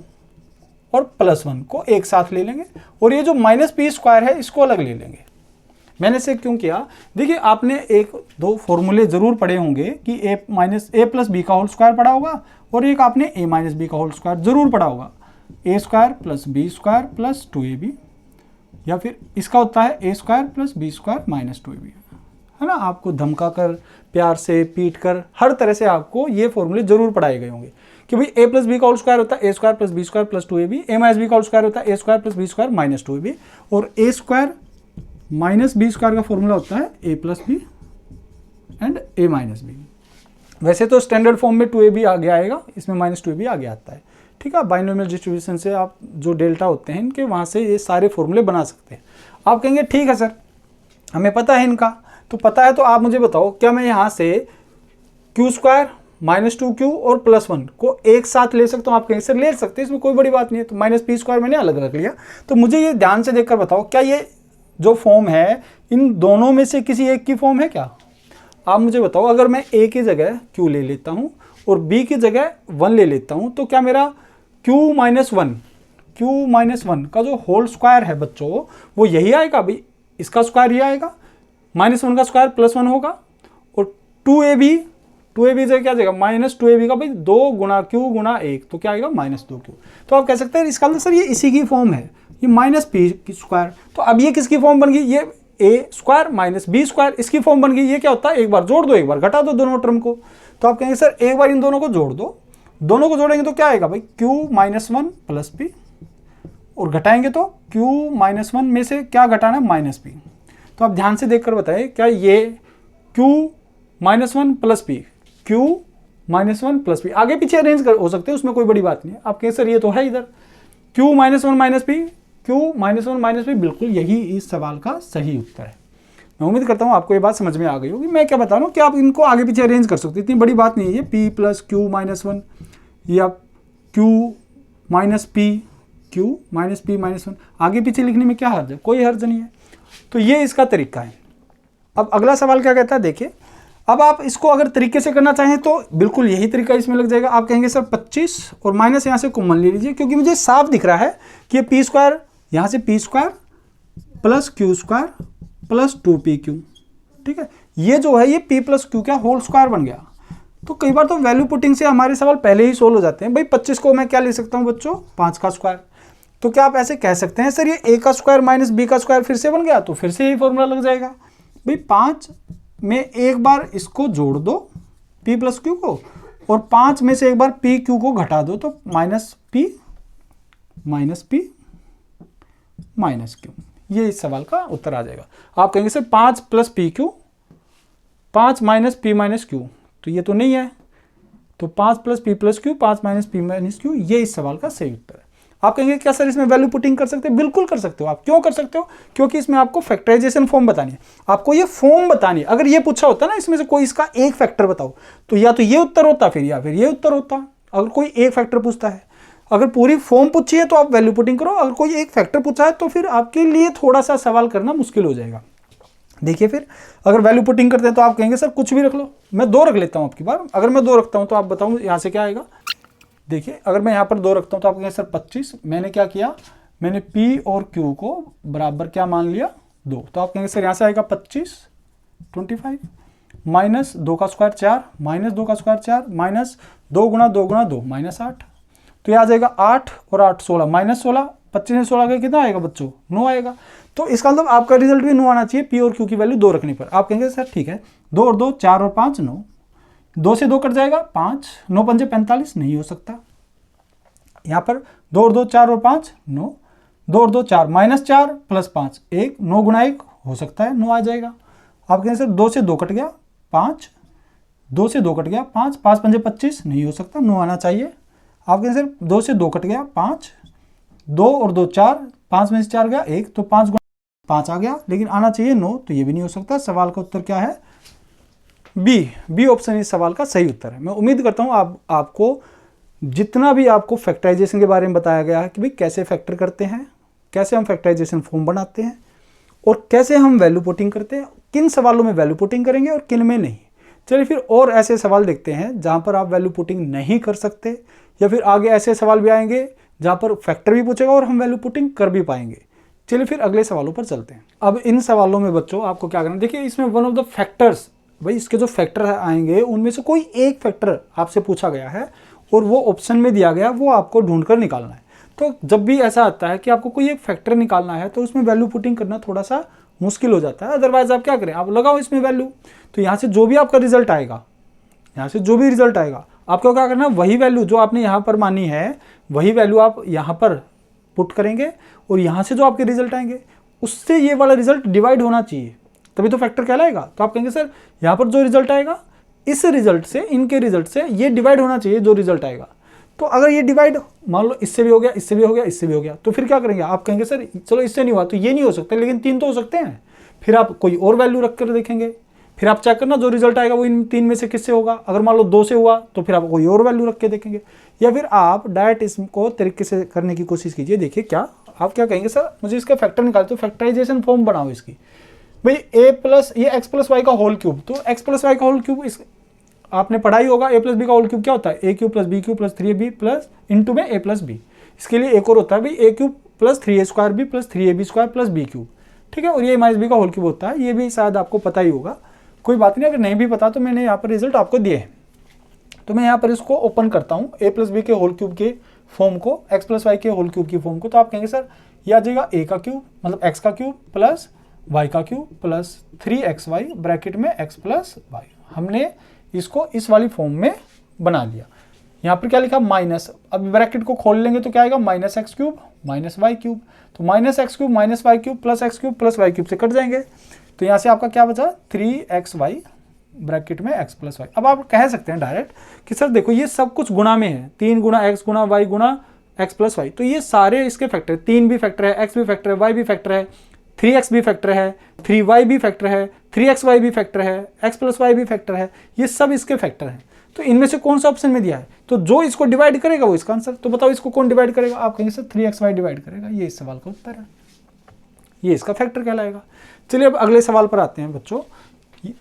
और +1 को एक साथ ले लेंगे, और ये जो -P² है इसको अलग ले लेंगे। मैंने इसे क्यों किया? देखिए आपने 1-2 फॉर्मूले जरूर पढ़े होंगे कि a + b का होल स्क्वायर पढ़ा होगा, और एक आपने a - b का होल स्क्वायर जरूर पढ़ा होगा। a² + b² + 2ab, या फिर इसका होता है a² + b² - 2ab, है ना। आपको धमका कर, प्यार से, पीट कर, हर तरह से आपको ये फॉर्मूले जरूर पढ़ाए गए होंगे कि भाई a + b का होल स्क्वायर होता है a² + b² + 2ab, a - b का होल स्क्वायर होता है a² + b² - 2ab, और a² - b² का फॉर्मूला होता है a + b and a - b। वैसे तो स्टैंडर्ड फॉर्म में 2ab आगे आएगा, इसमें -2ab आगे आता है। ठीक है, बाइनोमियल डिस्ट्रीब्यूशन से आप जो डेल्टा होते हैं इनके वहाँ से ये सारे फॉर्मूले बना सकते हैं। आप कहेंगे ठीक है सर हमें पता है इनका, तो पता है तो आप मुझे बताओ क्या मैं यहाँ से q² -2q और +1 को एक साथ ले सकता हूँ? आप कहेंगे सर ले सकते हैं, इसमें कोई बड़ी बात नहीं है। तो -p² मैंने अलग रख लिया। तो मुझे ये ध्यान से देखकर बताओ क्या ये जो फॉर्म है इन दोनों में से किसी एक की फॉर्म है क्या? आप मुझे बताओ अगर मैं a की जगह q ले लेता हूँ और b की जगह 1 ले लेता हूँ तो क्या मेरा q-1 का जो होल स्क्वायर है बच्चों वो यही आएगा भाई, इसका स्क्वायर ये आएगा, -1 का स्क्वायर +1 होगा। और 2ab से क्या जाएगा -2ab का भाई 2 गुणा q गुणा 1 तो क्या आएगा -2q। तो आप कह सकते हैं इसका सर ये इसी की फॉर्म है, ये -p²। तो अब ये किसकी फॉर्म बन गई? ये a² -b², इसकी फॉर्म बन गई। ये क्या होता है, एक बार जोड़ दो एक बार घटा दो दोनों टर्म को। तो आप कहेंगे सर एक बार इन दोनों को जोड़ दो, दोनों को जोड़ेंगे तो क्या आएगा भाई q-1 + p, और घटाएंगे तो q-1 में से क्या घटाना है -p। तो आप ध्यान से देखकर बताएं क्या ये q-1 + p q-1 + p आगे पीछे अरेंज हो सकते हैं, उसमें कोई बड़ी बात नहीं है। आप कहें सर ये तो है इधर q-1 - p q-1 - p, बिल्कुल यही इस सवाल का सही उत्तर है। मैं उम्मीद करता हूँ आपको ये बात समझ में आ गई होगी। मैं क्या बता रहा हूँ कि आप इनको आगे पीछे अरेंज कर सकते हैं, इतनी बड़ी बात नहीं है। ये p + q-1 या q-p q-p-1 आगे पीछे लिखने में क्या हर्ज है? कोई हर्ज नहीं है। तो ये इसका तरीका है। अब अगला सवाल क्या कहता है देखिए, अब आप इसको अगर तरीके से करना चाहें तो बिल्कुल यही तरीका इसमें लग जाएगा। आप कहेंगे सर 25 और माइनस यहाँ से कॉमन ले लीजिए, क्योंकि मुझे साफ दिख रहा है कि ये p² यहाँ से p² + q² + 2pq। ठीक है, ये जो है ये p + q का होल स्क्वायर बन गया। तो कई बार तो वैल्यू पुटिंग से हमारे सवाल पहले ही सोल्व हो जाते हैं। भाई 25 को मैं क्या ले सकता हूँ बच्चों, 5 का स्क्वायर। तो क्या आप ऐसे कह सकते हैं सर ये a का स्क्वायर - b का स्क्वायर फिर से बन गया? तो फिर से यही फॉर्मूला लग जाएगा भाई 5 में एक बार इसको जोड़ दो p + q को, और 5 में से एक बार p q को घटा दो तो -p -q, ये इस सवाल का उत्तर आ जाएगा। आप कहेंगे सर 5 + pq 5 - p - q, तो ये तो नहीं है। तो 5 + p + q 5 - p - q, ये इस सवाल का सही उत्तर है। आप कहेंगे क्या सर इसमें वैल्यू पुटिंग कर सकते हैं? बिल्कुल कर सकते हो। आप क्यों कर सकते हो? क्योंकि इसमें आपको फैक्टराइजेशन फॉर्म बतानी है, आपको ये फॉर्म बतानी है। अगर ये पूछा होता ना इसमें से कोई इसका एक फैक्टर बताओ, तो या तो ये उत्तर होता फिर, या फिर ये उत्तर होता। अगर कोई एक फैक्टर पूछता है, अगर पूरी फॉर्म पूछी है तो आप वैल्यू पुटिंग करो। अगर कोई एक फैक्टर पूछा है तो फिर आपके लिए थोड़ा सा सवाल करना मुश्किल हो जाएगा। देखिए फिर अगर वैल्यू पुटिंग करते हैं तो आप कहेंगे सर कुछ भी रख लो। मैं 2 रख लेता हूँ आपकी बार। अगर मैं 2 रखता हूँ तो आप बताऊँ यहाँ से क्या आएगा। देखिए अगर मैं यहाँ पर 2 रखता हूँ तो आप कहेंगे सर 25। मैंने क्या किया, मैंने p और q को बराबर क्या मान लिया, 2। तो आप कहेंगे सर यहाँ से आएगा 25 25 -2 का स्क्वायर 4 -2 का स्क्वायर 4 -2 गुणा 2 गुणा 2 -8। तो ये आ जाएगा 8 और 8 16 -16, 25 में 16 का कितना आएगा बच्चों, 9 आएगा। तो इसका मतलब आपका रिजल्ट भी 9 आना चाहिए p और q की वैल्यू 2 रखने पर। आप कहेंगे सर ठीक है, 2 और 2 4 और 5 9, 2 से 2 कट जाएगा 5, 9 × 5 = 45, नहीं हो सकता। यहाँ पर 2 और 2 4 और 5 9, 2 और 2 4 -4 + 5 1, 9 गुणा 1 हो सकता है 9 आ जाएगा। आप कहेंगे सर 2 से 2 कट गया 5, 2 से 2 कट गया 5, 5 × 5 = 25, नहीं हो सकता, 9 आना चाहिए। आप कहेंगे सर 2 से 2 कट गया 5, 2 और 2 4, 5 में से 4 गया 1, तो 5 गुणा 5 आ गया, लेकिन आना चाहिए 9, तो ये भी नहीं हो सकता। सवाल का उत्तर क्या है, बी ऑप्शन इस सवाल का सही उत्तर है। मैं उम्मीद करता हूँ आपको जितना भी आपको फैक्टराइजेशन के बारे में बताया गया है कि भाई कैसे फैक्टर करते हैं, कैसे हम फैक्टराइजेशन फॉर्म बनाते हैं, और कैसे हम वैल्यू पुटिंग करते हैं, किन सवालों में वैल्यू पुटिंग करेंगे और किन में नहीं। चलिए फिर और ऐसे सवाल देखते हैं जहाँ पर आप वैल्यू पुटिंग नहीं कर सकते, या फिर आगे ऐसे सवाल भी आएंगे जहाँ पर फैक्टर भी पूछेगा और हम वैल्यू पुटिंग कर भी पाएंगे। चलिए फिर अगले सवालों पर चलते हैं। अब इन सवालों में बच्चों आपको क्या करना है, देखिए इसमें वन ऑफ द फैक्टर्स, भाई इसके जो फैक्टर आएंगे उनमें से कोई एक फैक्टर आपसे पूछा गया है और वो ऑप्शन में दिया गया, वो आपको ढूंढकर निकालना है। तो जब भी ऐसा आता है कि आपको कोई एक फैक्टर निकालना है तो उसमें वैल्यू पुटिंग करना थोड़ा सा मुश्किल हो जाता है। अदरवाइज आप क्या करें, आप लगाओ इसमें वैल्यू, तो यहाँ से जो भी आपका रिजल्ट आएगा, यहाँ से जो भी रिजल्ट आएगा आपको क्या करना है, वही वैल्यू जो आपने यहाँ पर मानी है वही वैल्यू आप यहाँ पर पुट करेंगे, और यहाँ से जो आपके रिजल्ट आएंगे उससे ये वाला रिजल्ट डिवाइड होना चाहिए, तभी तो फैक्टर कहलाएगा। तो आप कहेंगे सर यहाँ पर जो रिजल्ट आएगा इस रिजल्ट से, इनके रिजल्ट से ये डिवाइड होना चाहिए जो रिजल्ट आएगा। तो अगर ये डिवाइड मान लो इससे भी हो गया, इससे भी हो गया, इससे भी हो गया, तो फिर क्या करेंगे आप? कहेंगे सर चलो इससे नहीं हुआ तो ये नहीं हो सकता, लेकिन 3 तो हो सकते हैं। फिर आप कोई और वैल्यू रख कर देखेंगे, फिर आप चेक करना जो रिजल्ट आएगा वो इन 3 में से किससे होगा। अगर मान लो 2 से हुआ तो फिर आप कोई और वैल्यू रख के देखेंगे, या फिर आप डायरेक्ट इसको तरीके से करने की कोशिश कीजिए। देखिए क्या आप क्या कहेंगे, सर मुझे इसका फैक्टर निकाले, तो फैक्टराइजेशन फॉर्म बनाओ इसकी। भाई a प्लस ये x प्लस वाई का होल क्यूब, तो x प्लस वाई का होल क्यूब इस आपने पढ़ा ही होगा। a प्लस बी का होल क्यूब क्या होता है? a cube plus B cube plus 3ab plus into में a प्लस बी। इसके लिए एक और होता है भाई a cube plus 3a square B plus 3ab square plus b cube, ठीक है। और ये माइनस बी का होल क्यूब होता है, ये भी शायद आपको पता ही होगा, कोई बात नहीं। अगर नहीं भी पता तो मैंने यहाँ पर रिजल्ट आपको दिए हैं। तो मैं यहाँ पर इसको ओपन करता हूँ, a प्लस बी के होल क्यूब के फॉर्म को x प्लस वाई के होल क्यूब की फॉर्म को। तो आप कहेंगे सर ये आ जाएगा a का क्यूब मतलब x का क्यूब प्लस y का क्यूब प्लस 3xy ब्रैकेट में x प्लस वाई। हमने इसको इस वाली फॉर्म में बना लिया। यहाँ पर क्या लिखा? माइनस, अब ब्रैकेट को खोल लेंगे तो क्या आएगा? Minus X cube minus Y cube. तो minus X cube minus Y cube plus Y cube से कट जाएंगे। तो यहाँ से आपका क्या बचा? 3xy ब्रैकेट में x प्लस वाई। अब आप कह सकते हैं डायरेक्ट कि सर देखो ये सब कुछ गुणा में है, 3 गुणा x गुणा वाई गुणा x प्लस वाई, तो ये सारे इसके फैक्टर, 3 भी फैक्टर है, x भी फैक्टर है, y भी फैक्टर है, 3x भी फैक्टर है, 3y भी फैक्टर है, 3xy भी फैक्टर है, x प्लस वाई भी फैक्टर है, ये सब इसके फैक्टर हैं। तो इनमें से कौन सा ऑप्शन में दिया है? तो जो इसको डिवाइड करेगा वो इसका आंसर। तो बताओ इसको कौन डिवाइड करेगा? आप कहेंगे सर 3xy डिवाइड करेगा, ये इस सवाल का उत्तर है, ये इसका फैक्टर कहलाएगा। चलिए अब अगले सवाल पर आते हैं बच्चों।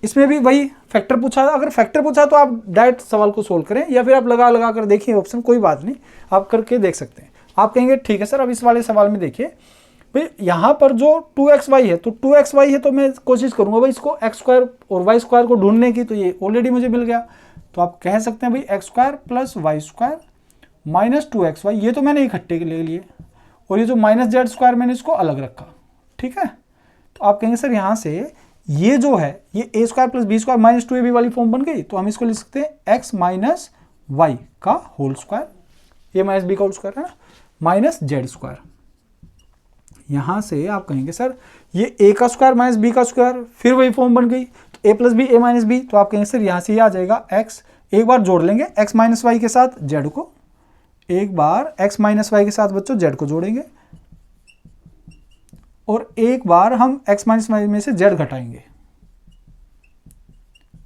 इसमें भी वही फैक्टर पूछा, अगर फैक्टर पूछा तो आप डायरेक्ट सवाल को सोल्व करें, या फिर आप लगा लगा कर देखिए ऑप्शन, कोई बात नहीं, आप करके देख सकते हैं। आप कहेंगे ठीक है सर अब इस वाले सवाल में देखिए भाई यहाँ पर जो 2xy है, तो 2xy है तो मैं कोशिश करूंगा भाई इसको x स्क्वायर और y स्क्वायर को ढूंढने की, तो ये ऑलरेडी मुझे मिल गया। तो आप कह सकते हैं भाई x square plus Y square minus 2xy, ये तो मैंने इकट्ठे ले लिए, और ये जो माइनस जेड स्क्वायर मैंने इसको अलग रखा, ठीक है। तो आप कहेंगे सर यहाँ से ये जो है ये a square plus B square minus 2ab वाली फॉर्म बन गई, तो हम इसको लिख सकते हैं x माइनस वाई का whole square, a minus B का होल स्क्वायर है ना, माइनस जेड स्क्वायर। यहाँ से आप कहेंगे सर ये a का स्क्वायर माइनस बी का स्क्वायर, फिर वही फॉर्म बन गई, तो a plus B a minus B. तो आप कहेंगे सर यहाँ से ये आ जाएगा x, एक बार जोड़ लेंगे x माइनस वाई के साथ z को, एक बार x माइनस वाई के साथ बच्चों z को जोड़ेंगे, और एक बार हम x माइनस वाई में से z घटाएंगे,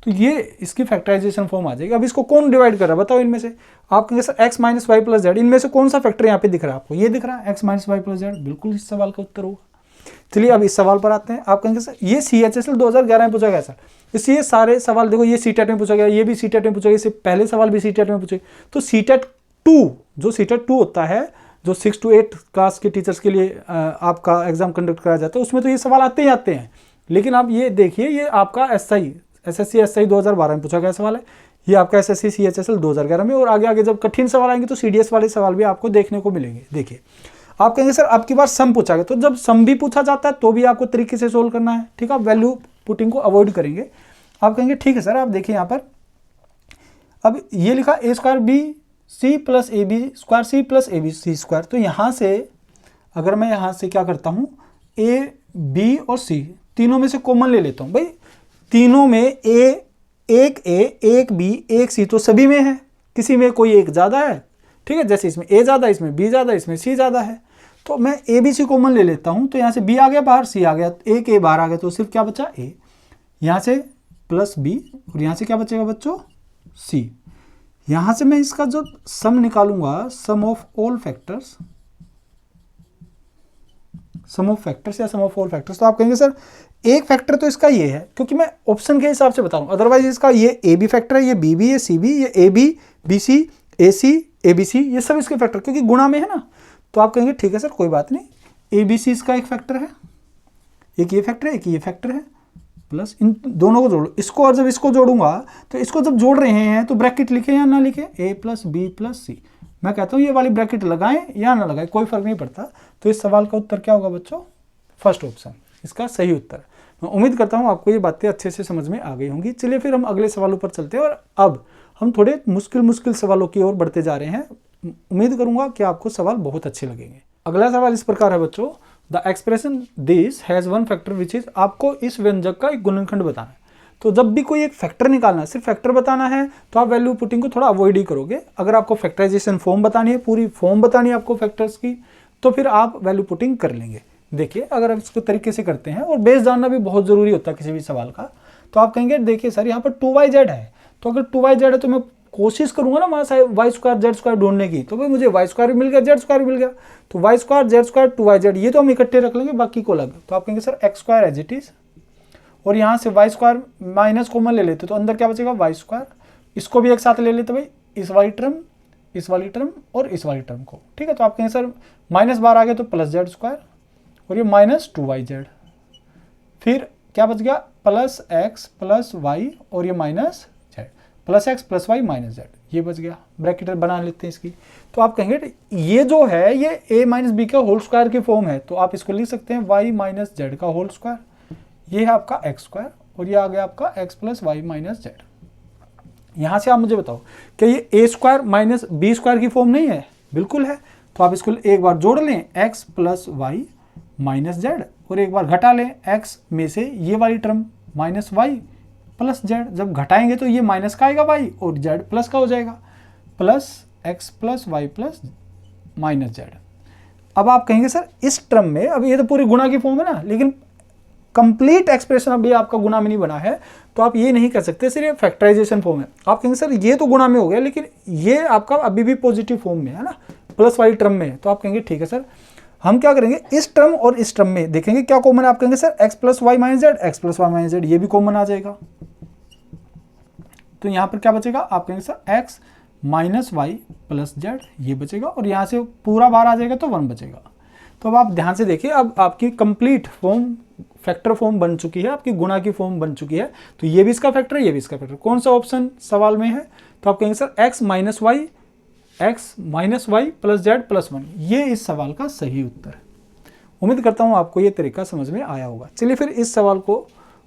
तो ये इसकी फैक्टराइजेशन फॉर्म आ जाएगी। अब इसको कौन डिवाइड कर रहा है बताओ इनमें से? आप कहेंगे sir x minus Y plus Z, इनमें से कौन सा फैक्टर यहाँ पे दिख रहा है आपको? ये दिख रहा है x minus Y plus Z, बिल्कुल इस सवाल का उत्तर होगा। चलिए अब इस सवाल पर आते हैं। आप कहेंगे सर ये CHSL 2011 में पूछा गया सर, इसलिए सारे सवाल देखो, ये CTET में पूछा गया, ये भी CTET में पूछा गया, इससे पहले सवाल भी CTET में पूछे। तो CTET 2 जो CTET 2 होता है, जो 6 to 8 क्लास के टीचर्स के लिए आपका एग्जाम कंडक्ट कराया जाता है, उसमें तो ये सवाल आते ही आते हैं। लेकिन आप ये देखिए ये आपका SSC SI 2012 में पूछा गया सवाल है, ये आपका SSC CHSL 2011 में, और आगे आगे जब कठिन सवाल आएंगे तो CDS वाले सवाल भी आपको देखने को मिलेंगे। देखिए आप कहेंगे सर अब की बार सम पूछा गया, तो जब सम भी पूछा जाता है तो भी आपको तरीके से सोल्व करना है, ठीक है। आप वैल्यू पुटिंग को अवॉइड करेंगे। आप कहेंगे ठीक है सर, आप देखिए यहाँ पर अब ये लिखा a square B C plus A B square C plus A B C square. तो यहाँ से अगर मैं यहाँ से क्या करता हूँ, a b और c तीनों में से कॉमन ले लेता हूँ। भाई तीनों में एक a एक b एक c तो सभी में है, किसी में कोई एक ज़्यादा है, ठीक है। जैसे इसमें a ज़्यादा, इसमें b ज़्यादा, इसमें c ज़्यादा है, तो मैं a b c कॉमन ले लेता हूँ। तो यहाँ से b आ गया बाहर, c आ गया, एक a बाहर आ गया, तो सिर्फ क्या बचा a, यहाँ से प्लस b, और यहाँ से क्या बचेगा बच्चों c। यहाँ से मैं इसका जो सम निकालूंगा, sum of all factors, sum of factors या सम ऑफ ऑल फैक्टर्स, तो आप कहेंगे सर एक फैक्टर तो इसका ये है, क्योंकि मैं ऑप्शन के हिसाब से बता रहा हूँ, अदरवाइज इसका ये ए बी फैक्टर है, ये बी बी, ये सी बी, ये A B B C A C A B C, ये सब इसके फैक्टर, क्योंकि गुणा में है ना। तो आप कहेंगे ठीक है सर कोई बात नहीं, ए बी सी इसका एक फैक्टर है, एक ये फैक्टर है, एक ये फैक्टर है, प्लस इन दोनों को जोड़ो इसको, और जब इसको जोड़ूंगा तो इसको जब जोड़ रहे हैं तो ब्रैकेट लिखे या ना लिखे, a प्लस बी प्लस सी। मैं कहता हूँ ये वाली ब्रैकेट लगाएं या ना लगाएं कोई फर्क नहीं पड़ता। तो इस सवाल का उत्तर क्या होगा बच्चों? फर्स्ट ऑप्शन इसका सही उत्तर है। मैं उम्मीद करता हूँ आपको ये बातें अच्छे से समझ में आ गई होंगी। चलिए फिर हम अगले सवालों पर चलते हैं, और अब हम थोड़े मुश्किल सवालों की ओर बढ़ते जा रहे हैं। उम्मीद करूंगा कि आपको सवाल बहुत अच्छे लगेंगे। अगला सवाल इस प्रकार है बच्चों, the expression this has one factor which is, आपको इस व्यंजक का एक गुणनखंड बताना है। तो जब भी कोई एक फैक्टर निकालना है, सिर्फ फैक्टर बताना है, तो आप वैल्यू पुटिंग को थोड़ा अवॉइड ही करोगे। अगर आपको फैक्टराइजेशन फॉर्म बतानी है, पूरी फॉर्म बतानी है आपको फैक्टर्स की, तो फिर आप वैल्यू पुटिंग कर लेंगे। देखिए अगर आप इसको तरीके से करते हैं, और बेस जानना भी बहुत ज़रूरी होता है किसी भी सवाल का, तो आप कहेंगे देखिए सर यहाँ पर 2yz है, तो अगर 2yz है तो मैं कोशिश करूंगा ना वहाँ से वाई स्क्वायर जेड स्क्वायर ढूंढने की, तो भाई मुझे वाई स्क्वायर भी मिल गया, जेड स्क्वायर भी मिल गया, तो Y square Z square 2yz ये तो हम इकट्ठे रख लेंगे, बाकी को अलग। तो आप कहेंगे sir X square as it is, और यहाँ से वाई स्क्वायर माइनस कॉमन ले लेते तो अंदर क्या बचेगा वाई स्क्वायर, इसको भी एक साथ ले लेते भाई, इस वाली टर्म, इस वाली टर्म और इस वाली टर्म को, ठीक है। तो आप कहेंगे सर माइनस बार आ गया तो प्लस जेड स्क्वायर, और ये माइनस 2yz, फिर क्या बच गया प्लस एक्स प्लस वाई, और ये minus Z, plus X plus Y minus Z, ये बच गया। ब्रैकेट बना लेते हैं इसकी, तो आप कहेंगे ये जो है ये a माइनस बी का होल स्क्वायर की फॉर्म है, तो आप इसको लिख सकते हैं y माइनस जेड का होल स्क्वायर, ये है आपका एक्स स्क्वायर, और ये आ गया आपका X plus Y minus Z. यहाँ से आप मुझे बताओ क्या ये A square minus B square की फॉर्म नहीं है? बिल्कुल है। तो आप इसको एक बार जोड़ लें X plus Y minus Z, और एक बार घटा लें एक्स में से ये वाली term minus Y plus Z, जब घटाएंगे तो ये माइनस का आएगा वाई और जेड प्लस का हो जाएगा, plus X plus Y plus minus Z. अब आप कहेंगे सर इस टर्म में, अब ये तो पूरी गुणा की फॉर्म है ना, लेकिन कंप्लीट एक्सप्रेशन अभी आपका गुणा में नहीं बना है, तो आप ये नहीं कर सकते, सिर्फ फैक्टराइजेशन फॉर्म है। आप कहेंगे सर ये तो गुणा में हो गया, लेकिन ये आपका अभी भी पॉजिटिव फॉर्म में है ना, प्लस वाली टर्म में, तो आप कहेंगे ठीक है सर हम क्या करेंगे इस टर्म और इस टर्म में देखेंगे क्या कॉमन है। आप कहेंगे sir x plus Y minus z, x plus Y minus Z ये भी कॉमन आ जाएगा, तो यहाँ पर क्या बचेगा, आप कहेंगे sir x minus Y plus z ये बचेगा, और यहाँ से पूरा बाहर आ जाएगा तो 1 बचेगा। तो अब आप ध्यान से देखिए, अब आपकी कंप्लीट फॉर्म फैक्टर फॉर्म बन चुकी है, आपकी गुणा की फॉर्म बन चुकी है, तो ये भी इसका फैक्टर है, ये भी इसका फैक्टर। कौन सा ऑप्शन सवाल में है? तो आप कहेंगे sir x minus Y plus z plus 1, ये इस सवाल का सही उत्तर है। उम्मीद करता हूँ आपको ये तरीका समझ में आया होगा। चलिए फिर इस सवाल को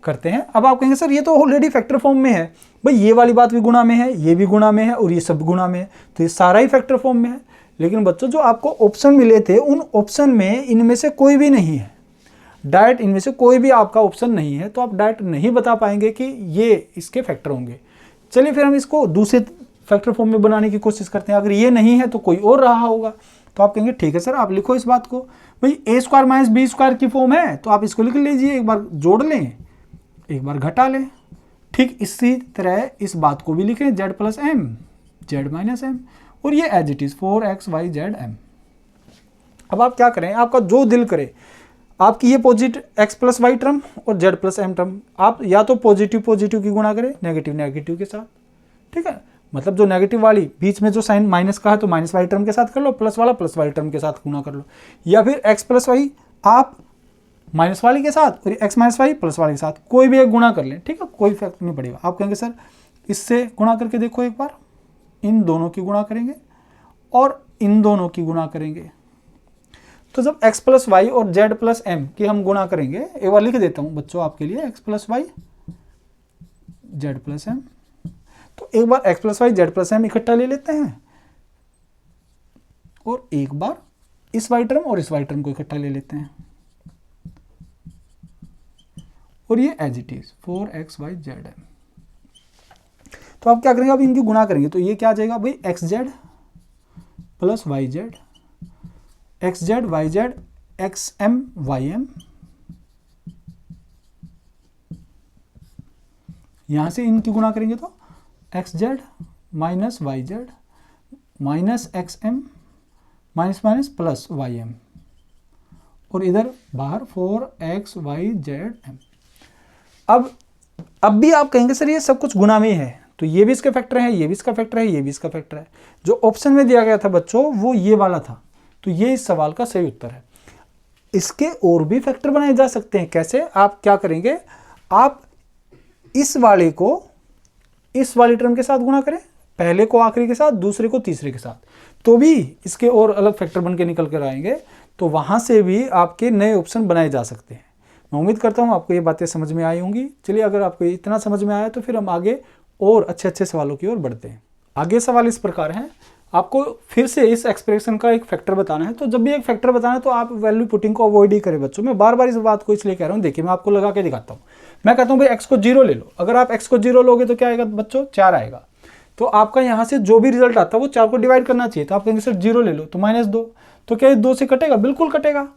करते हैं। अब आप कहेंगे सर ये तो ऑलरेडी फैक्टर फॉर्म में है, भाई ये वाली बात भी गुणा में है, ये भी गुणा में है, और ये सब गुणा में है, तो ये सारा ही फैक्टर फॉर्म में है। लेकिन बच्चों जो आपको ऑप्शन मिले थे उन ऑप्शन में इनमें से कोई भी नहीं है, डायरेक्ट इनमें से कोई भी आपका ऑप्शन नहीं है, तो आप डायरेक्ट नहीं बता पाएंगे कि ये इसके फैक्टर होंगे। चलिए फिर हम इसको दूसरे फैक्टर फॉर्म में बनाने की कोशिश करते हैं। अगर ये नहीं है तो कोई और रहा होगा, तो आप कहेंगे ठीक है सर आप लिखो इस बात को, भाई ए स्क्वायर माइनस बी स्क्वायर की फॉर्म है, तो आप इसको लिख लीजिए, एक बार जोड़ लें एक बार घटा लें। ठीक इसी तरह इस बात को भी लिखें z plus m z minus m, और ये as it is 4xy z m. अब आप क्या करें, आपका जो दिल करे, आपकी ये positive x plus y term और जेड प्लस एम टर्म आप या तो पॉजिटिव पॉजिटिव की गुणा करें नेगेटिव नेगेटिव के साथ, ठीक है। मतलब जो नेगेटिव वाली बीच में जो साइन माइनस का है तो माइनस वाली टर्म के साथ कर लो, प्लस वाला प्लस वाली टर्म के साथ गुणा कर लो, या फिर एक्स प्लस वाई आप माइनस वाली के साथ और एक्स माइनस वाई प्लस वाली के साथ कोई भी एक गुणा कर लें, ठीक है, कोई फर्क नहीं पड़ेगा। आप कहेंगे सर इससे गुणा करके देखो, एक बार इन दोनों की गुणा करेंगे और इन दोनों की गुणा करेंगे, तो जब x प्लस वाई और z प्लस एम की हम गुणा करेंगे, एक बार लिख देता हूं बच्चों आपके लिए, x plus y z plus m, तो एक बार x plus y z plus m इकट्ठा ले लेते हैं, और एक बार इस वाई टर्म और इस वाई टर्म को इकट्ठा ले लेते हैं, और ये as it is 4xy z m. तो आप क्या करेंगे, अब इनकी गुणा करेंगे, तो ये क्या आ जाएगा भाई x z plus y z, x z y z x m y m, यहां से इनकी गुणा करेंगे तो x z minus y z minus x m minus minus plus y m, और इधर बाहर 4xy जेड एम। अब भी आप कहेंगे सर ये सब कुछ गुणा में ही है, तो ये भी इसके फैक्टर है, ये भी इसका फैक्टर है, ये भी इसका फैक्टर है। जो ऑप्शन में दिया गया था बच्चों वो ये वाला था, तो ये इस सवाल का सही उत्तर है। इसके और भी फैक्टर बनाए जा सकते हैं। कैसे? आप क्या करेंगे, आप इस वाले को इस वाली टर्म के साथ गुणा करें, पहले को आखिरी के साथ, दूसरे को तीसरे के साथ, तो भी इसके और अलग फैक्टर बन के निकल कर आएंगे, तो वहां से भी आपके नए ऑप्शन बनाए जा सकते हैं। मैं उम्मीद करता हूं आपको ये बातें समझ में आई होंगी। चलिए अगर आपको इतना समझ में आया तो फिर हम आगे और अच्छे अच्छे सवालों की ओर बढ़ते हैं। आगे सवाल इस प्रकार हैं, आपको फिर से इस एक्सप्रेशन का एक फैक्टर बताना है। तो जब भी एक फैक्टर बताना है तो आप वैल्यू पुटिंग को अवॉइड ही करें बच्चों। मैं बार बार इस बात को इसलिए कह रहा हूँ, देखिए मैं आपको लगा के दिखाता हूँ। मैं कहता हूँ भाई x को 0 ले लो। अगर आप x को 0 लोगे तो क्या आएगा बच्चों, 4 आएगा। तो आपका यहाँ से जो भी रिजल्ट आता है वो 4 को डिवाइड करना चाहिए। तो आप कहेंगे सर 0 ले लो, तो -2। तो क्या ये 2 से कटेगा? बिल्कुल कटेगा।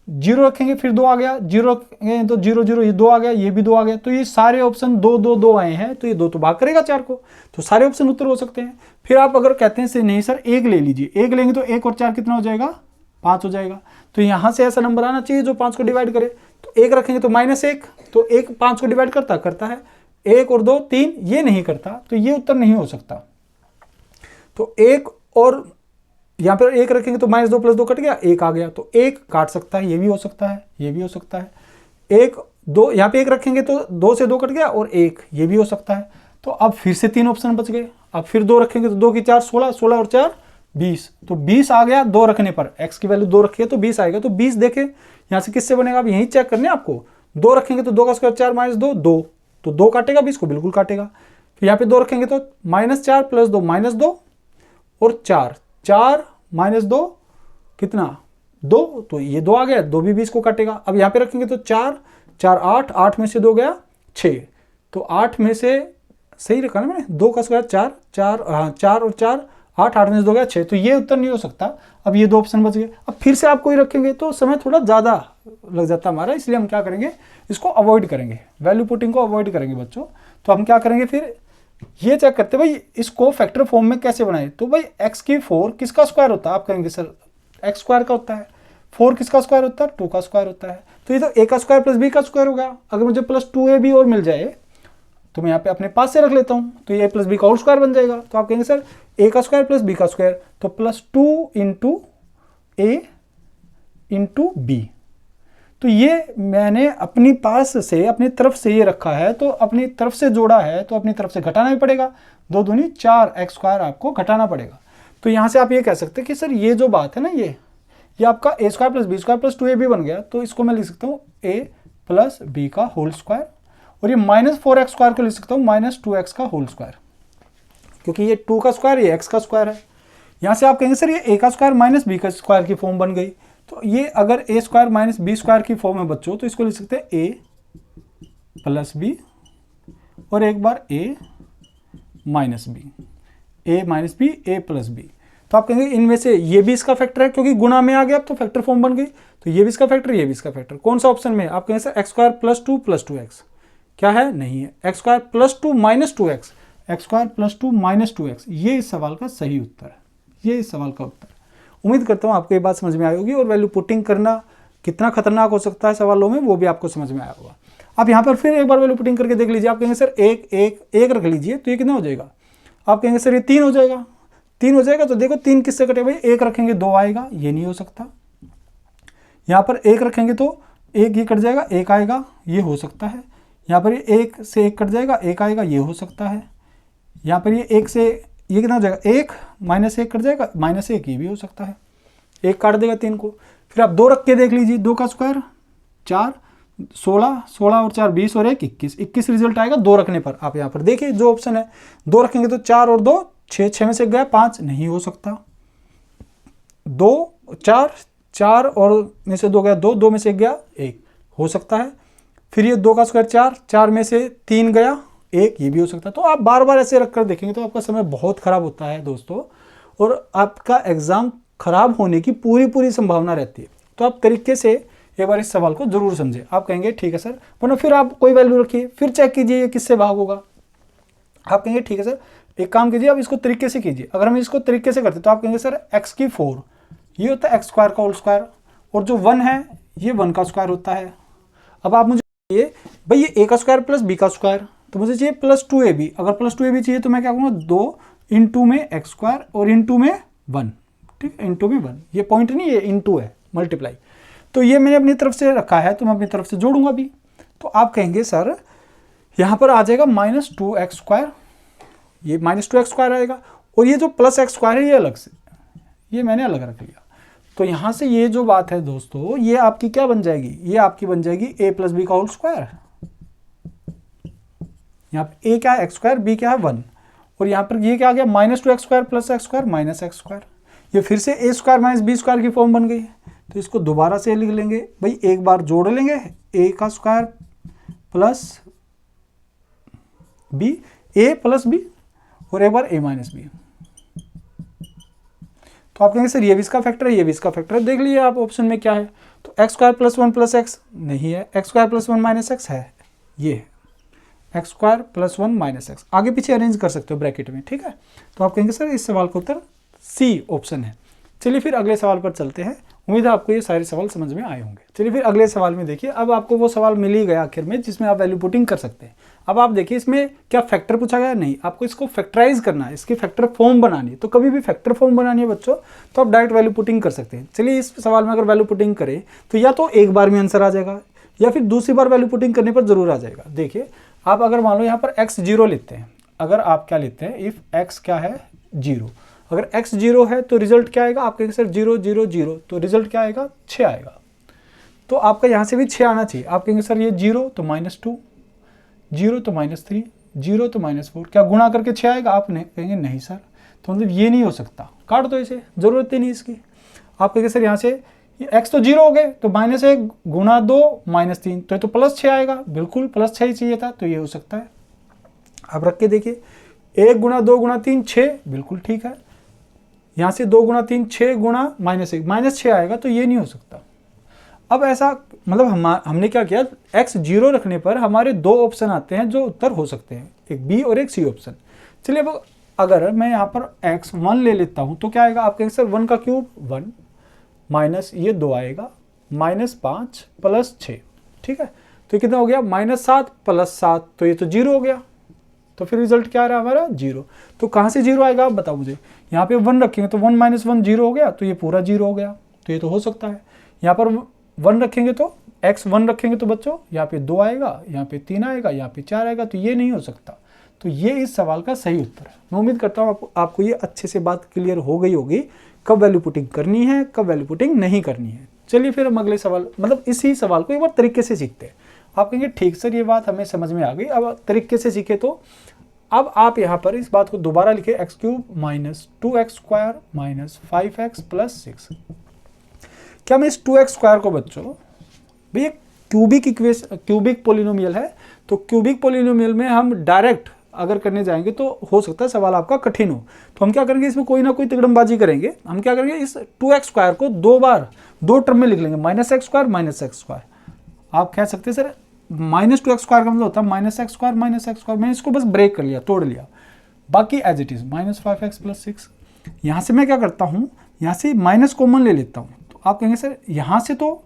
0 रखेंगे फिर 2 आ गया, 0 रखेंगे तो 0 0 ये 2 आ गया, ये भी 2 आ गया। तो ये सारे ऑप्शन 2 2 2 आए हैं, तो ये 2 तो भाग करेगा 4 को। तो सारे ऑप्शन उत्तर हो सकते हैं। फिर आप अगर कहते हैं से नहीं सर 1 ले लीजिए, 1 लेंगे तो 1 और 4 कितना हो जाएगा, 5 हो जाएगा। तो यहाँ से ऐसा नंबर आना चाहिए जो 5 को डिवाइड करे। तो 1 रखेंगे तो -1, तो 1 5 को डिवाइड करता है। 1 और 2 3, ये नहीं करता, तो ये उत्तर नहीं हो सकता। तो 1 और यहाँ पर 1 रखेंगे तो -2 + 2 कट गया, 1 आ गया। तो 1 काट सकता है, ये भी हो सकता है, ये भी हो सकता है। 1 2, यहाँ पे 1 रखेंगे तो 2 से 2 कट गया, और 1 ये भी हो सकता है। तो अब फिर से 3 ऑप्शन बच गए। अब फिर 2 रखेंगे तो 2 की 4 16, 16 और 4 20। तो 20 आ गया 2 रखने पर। x की वैल्यू 2 रखी है तो 20 आएगा। तो 20 देखें यहाँ से किससे बनेगा, अब यही चेक करने आपको। 2 रखेंगे तो 2 का स्क्वायर 4 -2 2, तो 2 काटेगा 20 को, बिल्कुल काटेगा। फिर यहाँ पे 2 रखेंगे तो -4 + 2 -2 और 4 4 -2 कितना 2, तो ये 2 आ गया, 2 भी 20 को काटेगा। अब यहाँ पे रखेंगे तो 4 4 8, 8 में से 2 गया 6, तो 8 में से सही रखा ना मैंने, 2 का स्क्वायर 4 4, हाँ 4 और 4 8, 8 में से 2 गया 6, तो ये उत्तर नहीं हो सकता। अब ये 2 ऑप्शन बच गए। अब फिर से आप कोई रखेंगे तो समय थोड़ा ज़्यादा लग जाता है हमारा, इसलिए हम क्या करेंगे, इसको अवॉइड करेंगे, वैल्यू पुटिंग को अवॉइड करेंगे बच्चों। तो हम क्या करेंगे, फिर ये चेक करते भाई इसको फैक्टर फॉर्म में कैसे बनाए। तो भाई x की 4 किसका स्क्वायर होता है, आप कहेंगे सर x स्क्वायर का होता है। 4 किसका स्क्वायर होता है, 2 का स्क्वायर होता है। तो ये तो a का स्क्वायर + b का स्क्वायर होगा। अगर मुझे +2ab और मिल जाए तो मैं यहाँ पे अपने पास से रख लेता हूँ, तो ये a + b का होल स्क्वायर बन जाएगा। तो आप कहेंगे सर a का स्क्वायर + b का स्क्वायर, तो +2 × a × b। तो ये मैंने अपनी पास से अपनी तरफ से ये रखा है, तो अपनी तरफ से जोड़ा है, तो अपनी तरफ से घटाना भी पड़ेगा। 2 दूनी 4 x स्क्वायर आपको घटाना पड़ेगा। तो यहाँ से आप ये कह सकते हैं कि सर ये जो बात है ना, ये आपका a square + b square + 2ab बन गया। तो इसको मैं लिख सकता हूँ a + b का होल स्क्वायर, और ये -4x स्क्वायर को लिख सकता हूँ -2x का होल स्क्वायर, क्योंकि ये 2 का स्क्वायर, ये x का स्क्वायर है। यहाँ से आप कहेंगे सर ये a का स्क्वायर - b का स्क्वायर की फॉर्म बन गई। तो ये अगर a स्क्वायर - b स्क्वायर की फॉर्म है बच्चों, तो इसको लिख सकते हैं a + b और एक बार a - b, a - b a + b। तो आप कहेंगे इनमें से ये भी इसका फैक्टर है, क्योंकि गुणा में आ गया अब तो फैक्टर फॉर्म बन गई। तो ये भी इसका फैक्टर, ये भी इसका फैक्टर। कौन सा ऑप्शन में? आप कहेंगे सर x स्क्वायर + 2 + 2x क्या है, नहीं है। x square + 2 - 2x, x square + 2 - 2x, ये इस सवाल का सही उत्तर है, ये इस सवाल का उत्तर। उम्मीद करता हूँ आपको ये बात समझ में आई होगी, और वैल्यू पुटिंग करना कितना खतरनाक हो सकता है सवालों में, वो भी आपको समझ में आया होगा। आप यहाँ पर फिर एक बार वैल्यू पुटिंग करके देख लीजिए। आप कहेंगे सर 1 1 1 रख लीजिए, तो ये कितना हो जाएगा? आप कहेंगे सर ये 3 हो जाएगा, 3 हो जाएगा। तो देखो 3 किससे कटे भाई, 1 रखेंगे 2 आएगा, ये नहीं हो सकता। यहाँ पर 1 रखेंगे तो 1 ये कट जाएगा, 1 आएगा, ये हो सकता है। यहाँ पर ये 1 से 1 कट जाएगा, 1 आएगा, ये हो सकता है। यहाँ पर ये 1 से ये कितना हो जाएगा, 1 -1 कट जाएगा, -1, ये भी हो सकता है। 1 काट देगा 3 को। फिर आप 2 रख के देख लीजिए, 2 का स्क्वायर 4 16, 16 और 4 20 और 1 21, 21 रिजल्ट आएगा 2 रखने पर। आप यहाँ पर देखिए जो ऑप्शन है, 2 रखेंगे तो 4 और 2 6, 6 में से गया 5, नहीं हो सकता। 2 4 4 और में से 2 गया 2, 2 में से गया 1, हो सकता है। फिर ये 2 का स्क्वायर 4, 4 में से 3 गया 1, ये भी हो सकता है। तो आप बार बार ऐसे रख कर देखेंगे तो आपका समय बहुत खराब होता है दोस्तों, और आपका एग्जाम खराब होने की पूरी संभावना रहती है। तो आप तरीके से एक बार इस सवाल को जरूर समझें। आप कहेंगे ठीक है सर, वरना फिर आप कोई वैल्यू रखिए, फिर चेक कीजिए ये किससे भाग होगा। आप कहेंगे ठीक है सर, एक काम कीजिए, आप इसको तरीके से कीजिए। अगर हम इसको तरीके से करते तो आप कहेंगे सर x की 4 ये होता है x स्क्वायर का होल स्क्वायर, और जो 1 है ये 1 का स्क्वायर होता है। अब आप मुझे चाहिए भाई ये a का स्क्वायर + b का स्क्वायर, तो मुझे चाहिए +2ab। अगर +2ab चाहिए तो मैं क्या करूँगा, 2 × में x स्क्वायर और × में 1, ठीक है, × में 1, ये पॉइंट नहीं, ये इंटू है, मल्टीप्लाई। तो ये मैंने अपनी तरफ से रखा है, तो मैं अपनी तरफ से जोड़ूंगा अभी। तो आप कहेंगे सर यहाँ पर आ जाएगा -2x स्क्वायर, ये -2x स्क्वायर आएगा, और ये जो +x स्क्वायर है ये अलग से, ये मैंने अलग रख लिया। तो यहाँ से ये जो बात है दोस्तों, ये आपकी क्या बन जाएगी, ये आपकी बन जाएगी a + b का होल स्क्वायर। यहाँ पे a क्या है, x स्क्वायर, b क्या है 1, और यहाँ पर ये क्या आ गया -2x² + x² -x²। ये फिर से a² - b² की फॉर्म बन गई है। तो इसको दोबारा से लिख लेंगे भाई, एक बार जोड़ लेंगे a² plus b, a plus b, और एक बार a - b। तो आप कहेंगे सर ये भी इसका फैक्टर है, ये भी इसका फैक्टर है। देख लीजिए आप ऑप्शन में क्या है। तो x² + 1 + x नहीं है, x² + 1 - x है, ये है x² + 1 - x। आगे पीछे अरेंज कर सकते हो ब्रैकेट में, ठीक है। तो आप कहेंगे सर इस सवाल का उत्तर सी ऑप्शन है। चलिए फिर अगले सवाल पर चलते हैं। उम्मीद है आपको ये सारे सवाल समझ में आए होंगे। चलिए फिर अगले सवाल में देखिए, अब आपको वो सवाल मिल ही गया आखिर में जिसमें आप वैल्यू पुटिंग कर सकते हैं। अब आप देखिए इसमें क्या फैक्टर पूछा गया, नहीं, आपको इसको फैक्टराइज करना है, इसकी फैक्टर फॉर्म बनानी है। तो कभी भी फैक्टर फॉर्म बनानी है बच्चों, तो आप डायरेक्ट वैल्यू पुटिंग कर सकते हैं। चलिए इस सवाल में अगर वैल्यू पुटिंग करें तो या तो एक बार में आंसर आ जाएगा या फिर दूसरी बार वैल्यू पुटिंग करने पर जरूर आ जाएगा। देखिए आप अगर मान लो यहाँ पर x0 लेते हैं, अगर आप क्या लेते हैं, इफ x क्या है 0, अगर x 0 है तो रिजल्ट क्या आएगा, आप कहेंगे सर 0 0 0, तो रिजल्ट क्या आएगा 6 आएगा। तो आपका यहाँ से भी 6 आना चाहिए। आप कहेंगे सर ये 0 तो -2, 0 तो -3, 0 तो -4, क्या गुणा करके 6 आएगा, आप नहीं कहेंगे नहीं सर, तो मतलब ये नहीं हो सकता, काट दो इसे, जरूरत ही नहीं इसकी। आप कहेंगे सर यहाँ से x तो 0 हो गए तो -1 गुणा 2 -3, तो ये तो +6 आएगा, बिल्कुल +6 ही चाहिए था, तो ये हो सकता है। आप रख के देखिए 1 गुणा 2 गुणा 3 6, बिल्कुल ठीक है। यहाँ से 2 गुणा 3 6 गुणा -1 -6 आएगा, तो ये नहीं हो सकता। अब ऐसा मतलब हमने क्या किया, x 0 रखने पर हमारे दो ऑप्शन आते हैं जो उत्तर हो सकते हैं, एक बी और एक सी ऑप्शन। चलिए अब अगर मैं यहाँ पर x1 ले लेता हूँ तो क्या आएगा, आप कहेंगे सर 1 का क्यूब 1 माइनस ये 2 आएगा -5 + 6, ठीक है। तो ये कितना हो गया -7 + 7, तो ये तो 0 हो गया। तो फिर रिजल्ट क्या आ रहा है हमारा 0। तो कहाँ से 0 आएगा आप बताओ मुझे। यहाँ पे 1 रखेंगे तो 1 - 1 0 हो गया, तो ये पूरा 0 हो गया, तो ये तो हो सकता है। यहाँ पर 1 रखेंगे तो x1 रखेंगे तो बच्चों यहाँ पे 2 आएगा, यहाँ पे 3 आएगा, यहाँ पे 4 आएगा, तो ये नहीं हो सकता। तो ये इस सवाल का सही उत्तर है। मैं उम्मीद करता हूँ आपको ये अच्छे से बात क्लियर हो गई होगी, कब वैल्यू पुटिंग करनी है, कब वैल्यू पुटिंग नहीं करनी है। चलिए फिर हम अगले सवाल, मतलब इसी सवाल को एक बार तरीके से सीखते हैं। आप कहेंगे ठीक सर ये बात हमें समझ में आ गई, अब तरीके से सीखे। तो अब आप यहाँ पर इस बात को दोबारा लिखे x³ - 2x² - 5x + 6। क्या मैं इस 2x² को बच्चों, भैया क्यूबिक पोलिनोमियल है, तो क्यूबिक पोलिनोमियल में हम डायरेक्ट अगर करने जाएंगे तो हो सकता है सवाल आपका कठिन हो। तो हम क्या करेंगे, इसमें कोई ना कोई तिकड़मबाजी करेंगे। हम क्या करेंगे, इस 2x² को दो बार दो टर्म में लिख लेंगे, -x² - x²। आप कह सकते हैं सर -2x² का मतलब होता है -x² - x²। मैंने इसको बस ब्रेक कर लिया, तोड़ लिया, बाकी एज इट इज -5x + 6। यहाँ से मैं क्या करता हूँ, यहाँ से माइनस कॉमन ले लेता हूँ। तो आप कहेंगे सर यहाँ से तो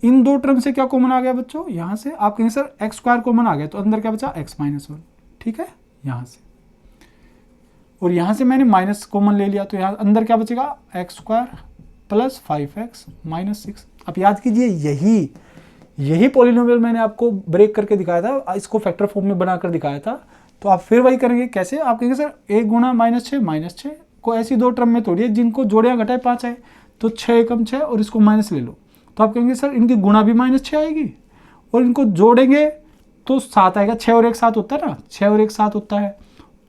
इन दो टर्म से क्या कॉमन आ गया बच्चों, यहाँ से आप कहेंगे सर x² कॉमन आ गया, तो अंदर क्या बचा x - 1, ठीक है, यहाँ से। और यहाँ से मैंने माइनस कॉमन ले लिया, तो यहाँ अंदर क्या बचेगा x² + 5x - 6। अब याद कीजिए यही पॉलिनोमियल मैंने आपको ब्रेक करके दिखाया था, इसको फैक्टर फॉर्म में बनाकर दिखाया था। तो आप फिर वही करेंगे, कैसे, आप कहेंगे सर 1 गुणा -6 को ऐसी दो टर्म में तोड़िए जिनको जोड़े या घटाए 5 आए, तो 6 एकम 6 और इसको माइनस ले लो। तो आप कहेंगे सर इनकी गुणा भी -6 आएगी और इनको जोड़ेंगे तो 7 आएगा। 6 और 1 7 होता है ना, 6 और 1 7 होता है,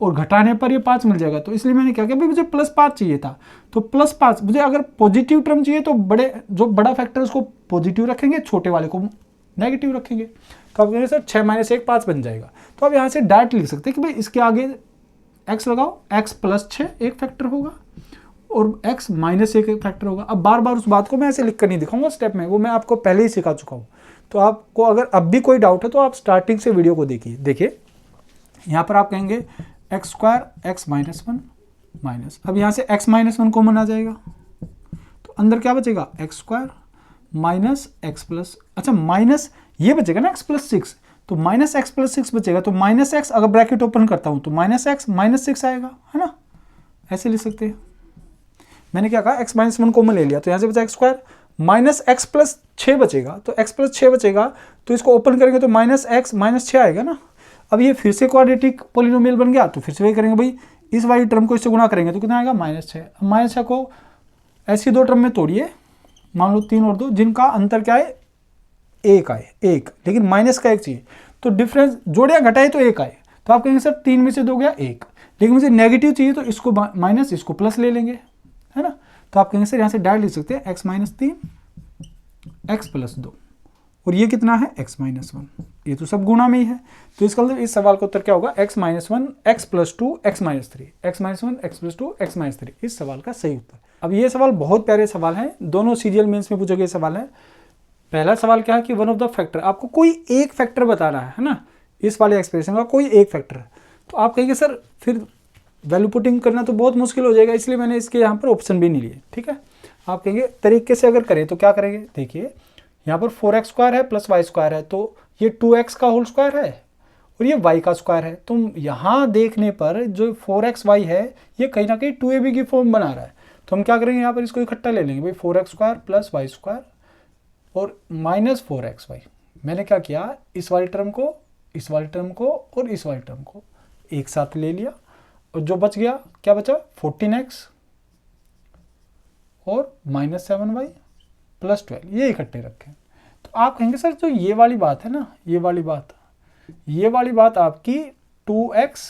और घटाने पर ये 5 मिल जाएगा। तो इसलिए मैंने क्या किया, भाई मुझे +5 चाहिए था, तो +5। मुझे अगर पॉजिटिव टर्म चाहिए तो जो बड़ा फैक्टर उसको पॉजिटिव रखेंगे, छोटे वाले को नेगेटिव रखेंगे। तो आप कहेंगे सर 6 - 1 5 बन जाएगा। तो आप यहाँ से डायरेक्ट लिख सकते हैं कि भाई इसके आगे x लगाओ, x + 6 एक फैक्टर होगा और x - 1 एक फैक्टर होगा। अब बार बार उस बात को मैं ऐसे लिख कर नहीं दिखाऊंगा स्टेप में, वो मैं आपको पहले ही सिखा चुका हूँ। तो आपको अगर अब भी कोई डाउट है तो आप स्टार्टिंग से वीडियो को देखिए यहाँ पर आप कहेंगे x² x - 1 माइनस, अब यहाँ से x - 1 कॉमन आ जाएगा, तो अंदर क्या बचेगा x² माइनस x+, अच्छा माइनस ये बचेगा ना x + 6, तो -x + 6 बचेगा, तो -x अगर ब्रैकेट ओपन करता हूँ तो -x - 6 आएगा, है ना, ऐसे लिख सकते हैं। मैंने क्या कहा, x - 1 कॉमन ले लिया, तो यहाँ से बचा x² माइनस x + 6 बचेगा, तो x + 6 बचेगा, तो इसको ओपन करेंगे तो -x - 6 आएगा ना। अब ये फिर से क्वाड्रेटिक पॉलिनोमियल बन गया, तो फिर से वही करेंगे भाई, इस वाली टर्म को इससे गुणा करेंगे तो कितना आएगा -6। अब -6 को ऐसी दो टर्म में तोड़िए, मान लो 3 और 2, जिनका अंतर क्या है 1 आए, 1, लेकिन माइनस का 1 चाहिए, तो डिफरेंस जोड़े या घटाए तो 1 आए। तो आप कहेंगे सर 3 में से 2 गया 1, लेकिन मुझे नेगेटिव चाहिए तो इसको माइनस, इसको प्लस ले लेंगे, है ना। तो आप कहेंगे सर यहाँ से डायरेक्ट लिख सकते हैं x माइनस 3 x प्लस 2, और ये कितना है x माइनस 1, ये तो सब गुणा में ही है। तो इसका मतलब इस सवाल का उत्तर क्या होगा, x minus 1 x plus 2 x minus 3, x minus 1 x plus 2 x minus 3, इस सवाल का सही उत्तर। अब ये सवाल बहुत प्यारे सवाल हैं, दोनों सीजीएल मेंस में पूछे गए सवाल हैं। पहला सवाल क्या है कि वन ऑफ द फैक्टर, आपको कोई एक फैक्टर बताना है ना, इस वाले एक्सप्रेशन का कोई एक फैक्टर। तो आप कहेंगे सर फिर वैल्यू पुटिंग करना तो बहुत मुश्किल हो जाएगा, इसलिए मैंने इसके यहाँ पर ऑप्शन भी नहीं लिए, ठीक है। आप कहेंगे तरीके से अगर करें तो क्या करेंगे, देखिए यहाँ पर 4x स्क्वायर है प्लस वाई स्क्वायर है, तो ये 2x का होल स्क्वायर है और ये y का स्क्वायर है। तो यहाँ देखने पर जो 4xy है ये कहीं ना कहीं 2ab की फॉर्म बना रहा है। तो हम क्या करेंगे, यहाँ पर इसको इकट्ठा ले लेंगे भाई, 4x square plus Y square और माइनस 4xy। मैंने क्या किया, इस वाली टर्म को, इस वाली टर्म को और इस वाली टर्म को एक साथ ले लिया, और जो बच गया क्या बचा, 14x और माइनस 7y प्लस 12, ये इकट्ठे रखें। तो आप कहेंगे सर जो ये वाली बात है ना, ये वाली बात आपकी 2x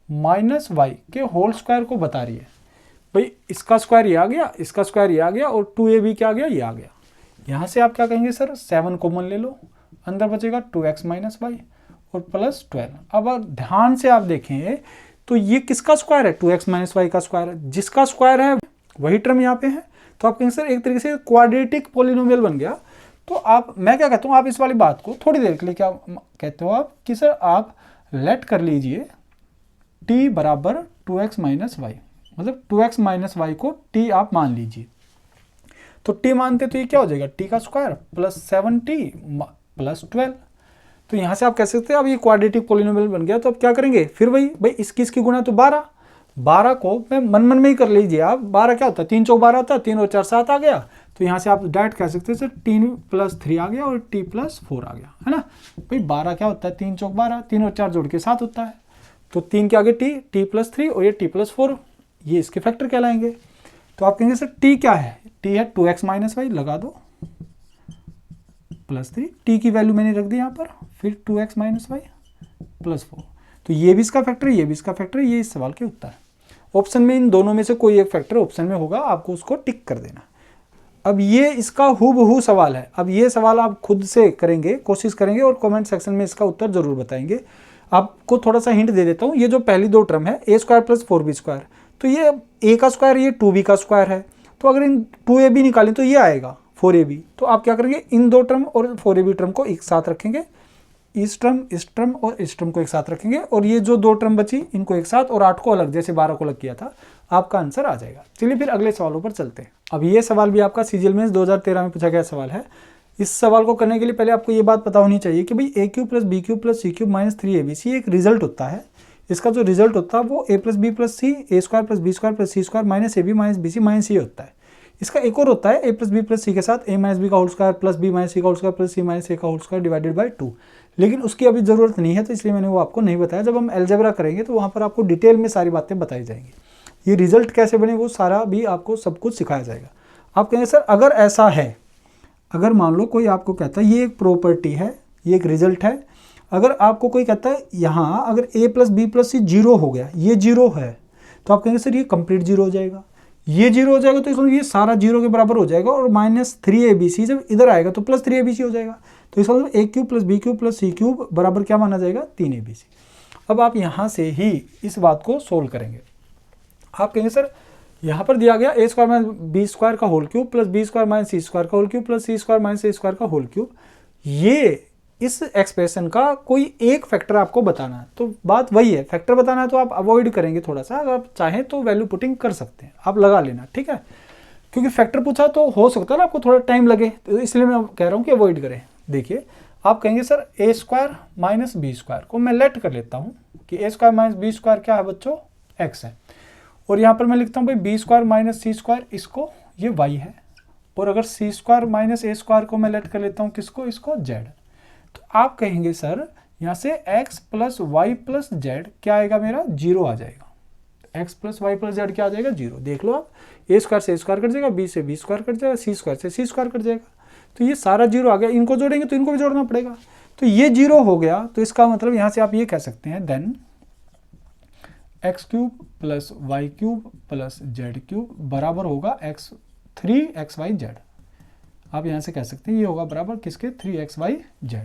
माइनस वाई के होल स्क्वायर को बता रही है। भाई इसका स्क्वायर ये आ गया, इसका स्क्वायर ये आ गया, और 2ab क्या आ गया, ये आ गया। यहाँ से आप क्या कहेंगे सर, 7 कॉमन ले लो, अंदर बचेगा 2x माइनस वाई और प्लस 12। अब ध्यान से आप देखें तो ये किसका स्क्वायर है, 2x माइनस वाई का स्क्वायर है, जिसका स्क्वायर है वही टर्म यहाँ पे है। तो आप कहेंगे सर एक तरीके से क्वाड्रेटिक पॉलिनोमियल बन गया। तो आप, मैं क्या कहता हूँ, आप इस वाली बात को थोड़ी देर के लिए क्या कहते हो आप, कि सर आप लेट कर लीजिए t बराबर 2x माइनस वाई, मतलब 2x माइनस वाई को t आप मान लीजिए। तो t मानते तो ये क्या हो जाएगा, t का स्क्वायर प्लस 7t प्लस 12। तो यहाँ से आप कह सकते हैं अब ये क्वाड्रेटिक पॉलिनोमियल बन गया। तो अब क्या करेंगे, फिर वही भाई इसकी गुणा तो 12 को मैं मन में ही कर लीजिए आप। 12 क्या होता है, 3 चौक 12 होता है, 3 और 4 7 आ गया। तो यहाँ से आप डायरेक्ट कह सकते हैं सर 3 प्लस 3 आ गया और t प्लस 4 आ गया, है ना। भाई 12 क्या होता है, 3 चौक 12, 3 और 4 जोड़ के 7 होता है। तो 3 के आगे t प्लस 3 और ये t प्लस 4, ये इसके फैक्टर कहलाएंगे। तो आप कहेंगे सर t क्या है, t है 2x माइनस वाई, लगा दो प्लस 3, t की वैल्यू मैंने रख दी यहाँ पर, फिर 2x माइनस वाई प्लस 4। तो ये भी इसका फैक्टर है, ये भी इसका फैक्टर है, ये इस सवाल के उत्तर है। ऑप्शन में इन दोनों में से कोई एक फैक्टर ऑप्शन में होगा, आपको उसको टिक कर देना। अब ये इसका हूबहू सवाल है। अब ये सवाल आप खुद से करेंगे, कोशिश करेंगे और कमेंट सेक्शन में इसका उत्तर जरूर बताएंगे। आपको थोड़ा सा हिंट दे देता हूँ, ये जो पहली दो टर्म है a square plus 4b square, तो ये a का स्क्वायर, ये 2b का स्क्वायर है। तो अगर इन 2ab निकालें तो ये आएगा 4ab। तो आप क्या करेंगे, इन दो टर्म और 4ab टर्म को एक साथ रखेंगे, इस टर्म और इस टर्म को एक साथ रखेंगे, और ये जो दो टर्म बची इनको एक साथ, और 8 को अलग, जैसे 12 को अलग किया था, आपका आंसर आ जाएगा। चलिए फिर अगले सवालों पर चलते हैं। अब ये सवाल भी आपका सीजीएल मेंस 2013 में पूछा गया सवाल है। इस सवाल को करने के लिए पहले आपको ये बात पता होनी चाहिए कि भाई a cube plus B cube plus c cube minus 3abc एक रिजल्ट होता है। इसका जो रिजल्ट होता है वो a plus B plus C, A square plus B square plus C square minus ab minus bc minus c होता है। इसका एक और होता है a plus B plus C के साथ a माइनस बी का whole square plus B minus C का whole square plus C minus A का होल स्क्वायर डिवाइडेड बाय 2, लेकिन उसकी अभी ज़रूरत नहीं है, तो इसलिए मैंने वो आपको नहीं बताया। जब हम अलजेब्रा करेंगे तो वहाँ पर आपको डिटेल में सारी बातें बताई जाएंगी। ये रिजल्ट कैसे बने वो सारा भी आपको सब कुछ सिखाया जाएगा। आप कहेंगे सर अगर ऐसा है, अगर मान लो कोई आपको कहता है ये एक प्रॉपर्टी है, ये एक रिजल्ट है, अगर आपको कोई कहता है यहाँ अगर a प्लस बी प्लस सी 0 हो गया, ये 0 है, तो आप कहेंगे सर ये कंप्लीट 0 हो जाएगा। ये 0 हो जाएगा तो इसमें ये सारा 0 के बराबर हो जाएगा, और माइनस 3abc जब इधर आएगा तो प्लस 3abc हो जाएगा। तो इसका मतलब a cube plus B cube plus c cube बराबर क्या माना जाएगा, 3abc। अब आप यहाँ से ही इस बात को सोल्व करेंगे। आप कहेंगे सर यहाँ पर दिया गया a square minus B square का whole cube plus B square minus सी स्क्वायर का whole cube plus C square minus ए स्क्वायर का होल क्यूब, ये इस एक्सप्रेशन का कोई एक फैक्टर आपको बताना है। तो बात वही है, फैक्टर बताना है तो आप अवॉइड करेंगे थोड़ा सा, अगर आप चाहें तो वैल्यू पुटिंग कर सकते हैं, आप लगा लेना, ठीक है। क्योंकि फैक्टर पूछा तो हो सकता है ना आपको थोड़ा टाइम लगे, तो इसलिए मैं कह रहा हूँ कि अवॉइड करें। देखिए आप कहेंगे sir a square minus B square को मैं लेट कर लेता हूँ कि a square minus B square क्या है बच्चों, x है, और यहाँ पर मैं लिखता हूँ भाई बी स्क्वायर माइनस सी स्क्वायर, इसको ये y है, और अगर सी स्क्वायर माइनस ए स्क्वायर को मैं लेट कर लेता हूँ किसको, इसको z। तो आप कहेंगे सर यहाँ से x plus Y plus z क्या आएगा, मेरा 0 आ जाएगा। x plus Y plus z क्या आ जाएगा, 0। देख लो आप, a स्क्वायर से a स्क्वायर कट जाएगा, b से b स्क्वायर कट जाएगा, c स्क्वायर से c स्क्वायर कट जाएगा, तो ये सारा 0 आ गया। इनको जोड़ेंगे तो इनको भी जोड़ना पड़ेगा, तो ये 0 हो गया। तो इसका मतलब यहाँ से आप ये कह सकते हैं then x cube plus Y cube plus z cube बराबर होगा x3xy z। आप यहाँ से कह सकते हैं ये होगा बराबर किसके 3xyz।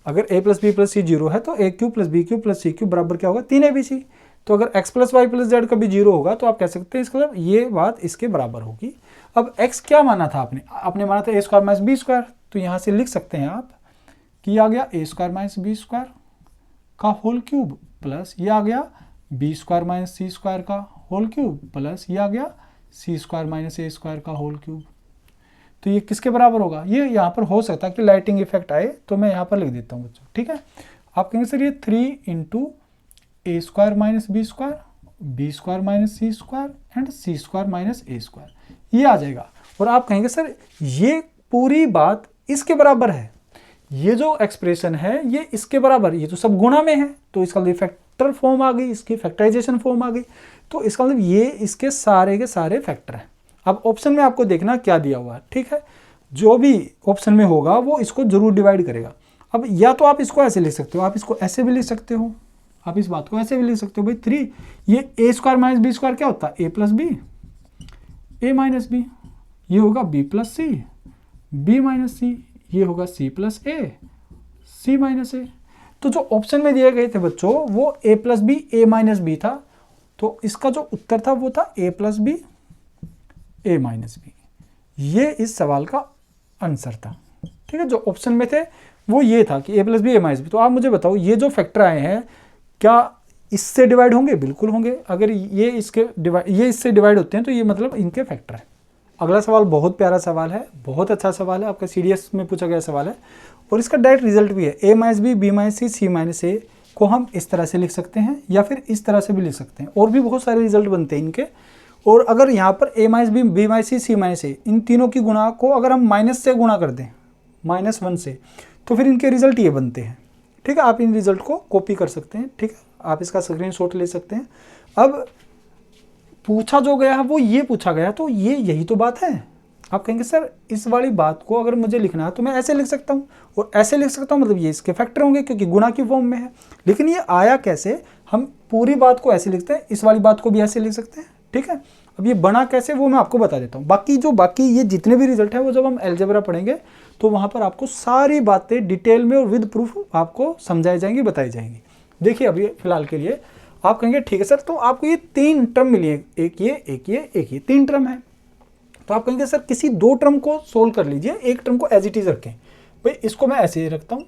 अगर a plus B plus c zero है तो a cube plus B cube plus c cube बराबर क्या होगा 3abc। तो अगर x plus Y plus z कभी जीरो होगा तो आप कह सकते हैं इसका मतलब ये बात इसके बराबर होगी। अब x क्या माना था आपने माना था a square minus B square, तो यहाँ से लिख सकते हैं आप कि आ गया a square minus B square का होल क्यूब प्लस ये आ गया बी स्क्वायर माइनस सी स्क्वायर का होल क्यूब प्लस ये आ गया सी स्क्वायर माइनस ए स्क्वायर का होल क्यूब। तो ये किसके बराबर होगा, ये यहाँ पर हो सकता है कि लाइटिंग इफेक्ट आए तो मैं यहाँ पर लिख देता हूँ बच्चों, ठीक है। आप कहेंगे सर ये 3 into a square minus B square minus C square and c square minus A square ये आ जाएगा। और आप कहेंगे सर ये पूरी बात इसके बराबर है, ये जो एक्सप्रेशन है ये इसके बराबर, ये तो सब गुणा में है तो इसका फैक्टर फॉर्म आ गई, इसकी फैक्टराइजेशन फॉर्म आ गई, तो इसका मतलब ये इसके सारे के सारे फैक्टर हैं। अब ऑप्शन में आपको देखना क्या दिया हुआ है, ठीक है, जो भी ऑप्शन में होगा वो इसको जरूर डिवाइड करेगा। अब या तो आप इसको ऐसे लिख सकते हो, आप इसको ऐसे भी लिख सकते हो, आप इस बात को ऐसे भी लिख सकते हो भाई 3 ये A square minus B square क्या होता है A plus B A minus B, ये होगा B plus C B minus C, ये होगा सी प्लस ए सी माइनस ए। तो जो ऑप्शन में दिए गए थे बच्चों वो ए plus B A minus B था, तो इसका जो उत्तर था वो था ए plus B A minus B, ये इस सवाल का आंसर था, ठीक है। जो ऑप्शन में थे वो ये था कि ए plus B A minus B. तो आप मुझे बताओ ये जो फैक्टर आए हैं क्या इससे डिवाइड होंगे, बिल्कुल होंगे। अगर ये इससे डिवाइड होते हैं तो ये मतलब इनके फैक्टर है। अगला सवाल बहुत प्यारा सवाल है, बहुत अच्छा सवाल है, आपका सीडीएस में पूछा गया सवाल है और इसका डायरेक्ट रिजल्ट भी है। ए minus B B minus C C minus ए को हम इस तरह से लिख सकते हैं या फिर इस तरह से भी लिख सकते हैं, और भी बहुत सारे रिजल्ट बनते हैं इनके। और अगर यहाँ पर ए minus B B minus C C minus ए इन तीनों की गुणा को अगर हम माइनस से गुणा कर दें -1 से, तो फिर इनके रिजल्ट ये बनते हैं, ठीक है। आप इन रिजल्ट को कॉपी कर सकते हैं, ठीक है, आप इसका स्क्रीनशॉट ले सकते हैं। अब पूछा जो गया है वो ये पूछा गया, तो ये यही तो बात है। आप कहेंगे सर इस वाली बात को अगर मुझे लिखना है तो मैं ऐसे लिख सकता हूँ और ऐसे लिख सकता हूँ, मतलब ये इसके फैक्टर होंगे क्योंकि गुणा की फॉर्म में है। लेकिन ये आया कैसे, हम पूरी बात को ऐसे लिखते हैं, इस वाली बात को भी ऐसे लिख सकते हैं, ठीक है। अब ये बना कैसे वो मैं आपको बता देता हूँ। बाकी ये जितने भी रिजल्ट है वो जब हम अलजेब्रा पढ़ेंगे तो वहाँ पर आपको सारी बातें डिटेल में और विद प्रूफ आपको समझाई जाएंगी, बताई जाएंगी। देखिए अभी फिलहाल के लिए आप कहेंगे ठीक है सर, तो आपको ये 3 टर्म मिली है, एक ये 3 टर्म है। तो आप कहेंगे सर किसी 2 टर्म को सोल्व कर लीजिए, एक टर्म को एज इट इज रखें। भाई इसको मैं ऐसे ही रखता हूँ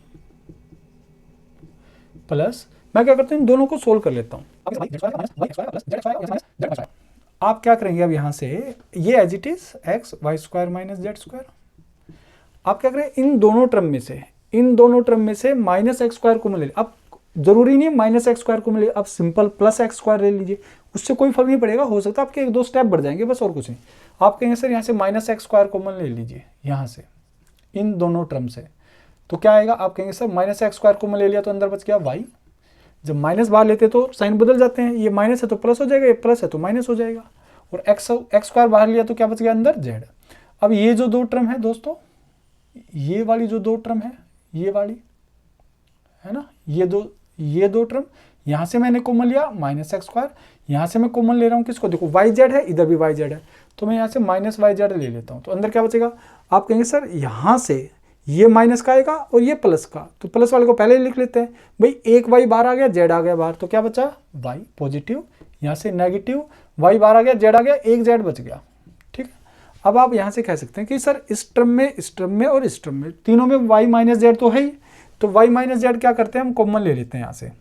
प्लस मैं क्या करता हूँ इन दोनों को सोल्व कर लेता हूँ। आप क्या करेंगे अब यहाँ से ये as it is x y square minus z square, आप क्या करें इन दोनों टर्म में से माइनस एक्स स्क्वायर को मिले। अब जरूरी नहीं माइनस एक्स स्क्वायर को मिले, आप सिंपल प्लस एक्स स्क्वायर ले लीजिए, उससे कोई फर्क नहीं पड़ेगा। हो सकता है आपके 1-2 स्टेप बढ़ जाएंगे बस, और कुछ नहीं। आप कहेंगे सर यहाँ से माइनस एक्स स्क्वायर कॉमन ले लीजिए यहाँ से इन दोनों टर्म से, तो क्या आएगा, आप कहेंगे sir minus x square common ले लिया तो अंदर बच गया वाई। जब माइनस बाहर लेते तो साइन बदल जाते हैं, ये माइनस है तो प्लस हो जाएगा, ये प्लस है तो माइनस हो जाएगा। और एक्स स्क्वायर बाहर लिया तो क्या बच गया अंदर जेड। अब ये जो 2 टर्म है दोस्तों, ये वाली जो 2 टर्म है, ये वाली है ना, ये दो टर्म यहाँ से मैंने कॉमन लिया माइनस एक्स स्क्वायर, यहाँ से मैं कॉमन ले रहा हूँ किसको, देखो वाई जेड है, इधर भी वाई जेड है, तो मैं यहाँ से माइनस वाई जेड ले लेता हूँ। तो अंदर क्या बचेगा, आप कहेंगे सर यहाँ से ये माइनस का आएगा और ये प्लस का, तो प्लस वाले को पहले लिख लेते हैं। भाई एक वाई बाहर आ गया, जेड आ गया बाहर, तो क्या बचा वाई पॉजिटिव, यहाँ से नेगेटिव, वाई बाहर आ गया, जेड आ गया, एक जेड बच गया, ठीक है। अब आप यहाँ से कह सकते हैं कि सर इस टर्म में और इस टर्म में तीनों में वाई माइनस जेड तो है ही, तो वाई माइनस जेड क्या करते हैं हम कॉमन ले लेते हैं यहाँ से।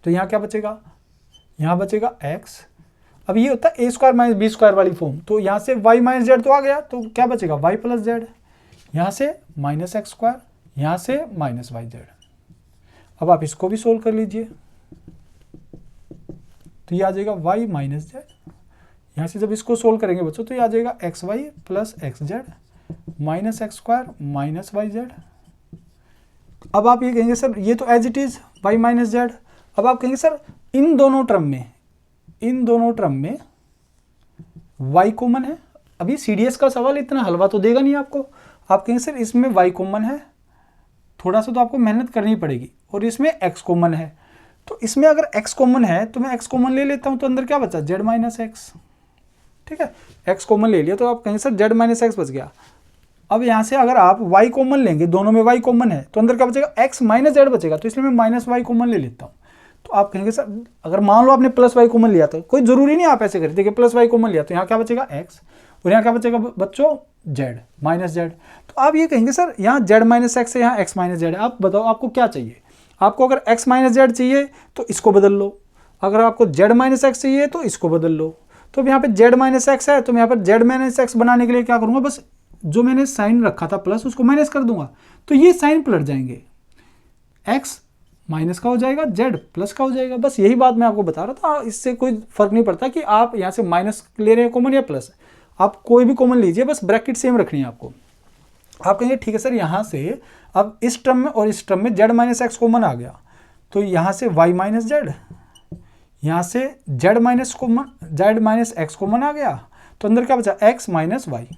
तो यहाँ क्या बचेगा, यहाँ बचेगा एक्स। अब ये होता है ए स्क्वायर माइनस बी स्क्वायर वाली फॉर्म, तो यहाँ से वाई माइनस जेड तो आ गया, तो क्या बचेगा वाई प्लस जेड, यहाँ से माइनस एक्स स्क्वायर, यहाँ से माइनस वाई जेड। अब आप इसको भी सोल्व कर लीजिए, तो ये आ जाएगा वाई माइनस जेड। यहाँ से जब इसको सोल्व करेंगे बच्चों तो ये आ जाएगा x y plus x z minus x square minus y z. अब आप ये कहेंगे सर ये तो as it is y minus Z. अब आप कहेंगे सर इन दोनों टर्म में वाई कॉमन है। अभी सीडीएस का सवाल इतना हलवा तो देगा नहीं आपको। आप कहेंगे सर इसमें y कॉमन है, थोड़ा सा तो आपको मेहनत करनी पड़ेगी, और इसमें x कॉमन है, तो इसमें अगर x कॉमन है तो मैं x कॉमन ले लेता हूँ, तो अंदर क्या बचा, z माइनस एक्स। ठीक है, x कॉमन ले लिया तो आप कहेंगे सर z माइनस एक्स बच गया। अब यहाँ से अगर आप y कॉमन लेंगे, दोनों में y कॉमन है, तो अंदर क्या बचेगा, x माइनस जेड बचेगा, तो इसलिए मैं माइनस वाई कॉमन ले लेता हूँ। तो आप कहेंगे सर अगर मान लो आपने प्लस वाई कॉमन लिया, तो कोई जरूरी नहीं आप ऐसे करें, देखिए प्लस वाई कॉमन लिया तो यहाँ क्या बचेगा x, और यहाँ क्या बचेगा बच्चों z माइनस जेड। तो आप ये कहेंगे सर यहाँ z माइनस एक्स है, यहाँ x माइनस जेड है, आप बताओ आपको क्या चाहिए। आपको अगर x माइनस जेड चाहिए तो इसको बदल लो, अगर आपको z माइनस एक्स चाहिए तो इसको बदल लो। तो यहाँ पे z माइनस एक्स है तो मैं यहाँ पर z माइनस एक्स बनाने के लिए क्या करूँगा, बस जो मैंने साइन रखा था प्लस उसको माइनस कर दूंगा, तो ये साइन पलट जाएंगे, x माइनस का हो जाएगा, z प्लस का हो जाएगा। बस यही बात मैं आपको बता रहा था, इससे कोई फर्क नहीं पड़ता कि आप यहाँ से माइनस ले रहे हैं कॉमन या प्लस, आप कोई भी कॉमन लीजिए, बस ब्रैकेट सेम रखनी है आपको। आप कहेंगे ठीक है सर यहाँ से अब इस टर्म में और इस टर्म में z माइनस एक्स कॉमन आ गया, तो यहाँ से y माइनस जेड, यहाँ से z माइनस एक्स कॉमन आ गया, तो अंदर क्या बचा, x माइनस वाई।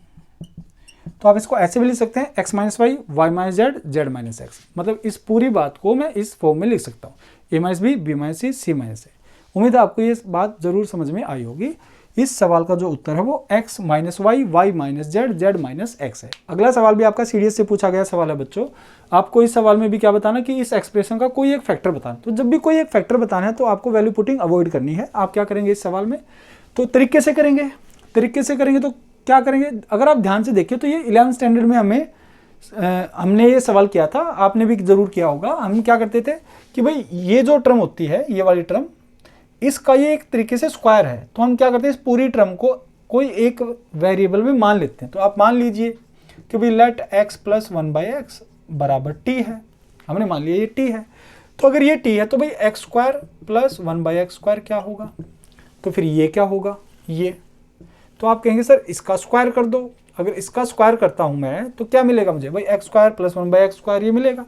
तो आप इसको ऐसे भी लिख सकते हैं, x minus y, y minus z, z minus x. मतलब इस पूरी बात को मैं इस फॉर्म में लिख सकता हूँ, a minus B, B minus C, C minus A. उम्मीद है आपको ये बात जरूर समझ में आई होगी। इस सवाल का जो उत्तर है वो x minus y, y minus z, z minus x है। अगला सवाल भी आपका सीडीएस से पूछा गया सवाल है बच्चों। आपको इस सवाल में भी क्या बताना कि इस एक्सप्रेशन का कोई एक फैक्टर बताना। तो जब भी कोई एक फैक्टर बताना है तो आपको वैल्यू पुटिंग अवॉइड करनी है। आप क्या करेंगे इस सवाल में, तो तरीके से करेंगे तो क्या करेंगे, अगर आप ध्यान से देखिए तो ये 11th स्टैंडर्ड में हमने ये सवाल किया था, आपने भी जरूर किया होगा। हम क्या करते थे कि भाई ये जो टर्म होती है, ये वाली टर्म, इसका ये एक तरीके से स्क्वायर है, तो हम क्या करते हैं इस पूरी टर्म को कोई एक वेरिएबल में मान लेते हैं। तो आप मान लीजिए कि भाई लेट x प्लस 1/x बराबर t है, हमने मान लिया ये t है। तो अगर ये t है तो भाई x square plus 1/x square क्या होगा, तो फिर ये क्या होगा, ये। तो आप कहेंगे सर इसका स्क्वायर कर दो। अगर इसका स्क्वायर करता हूं मैं तो क्या मिलेगा मुझे, भाई x square plus 1/x square ये मिलेगा।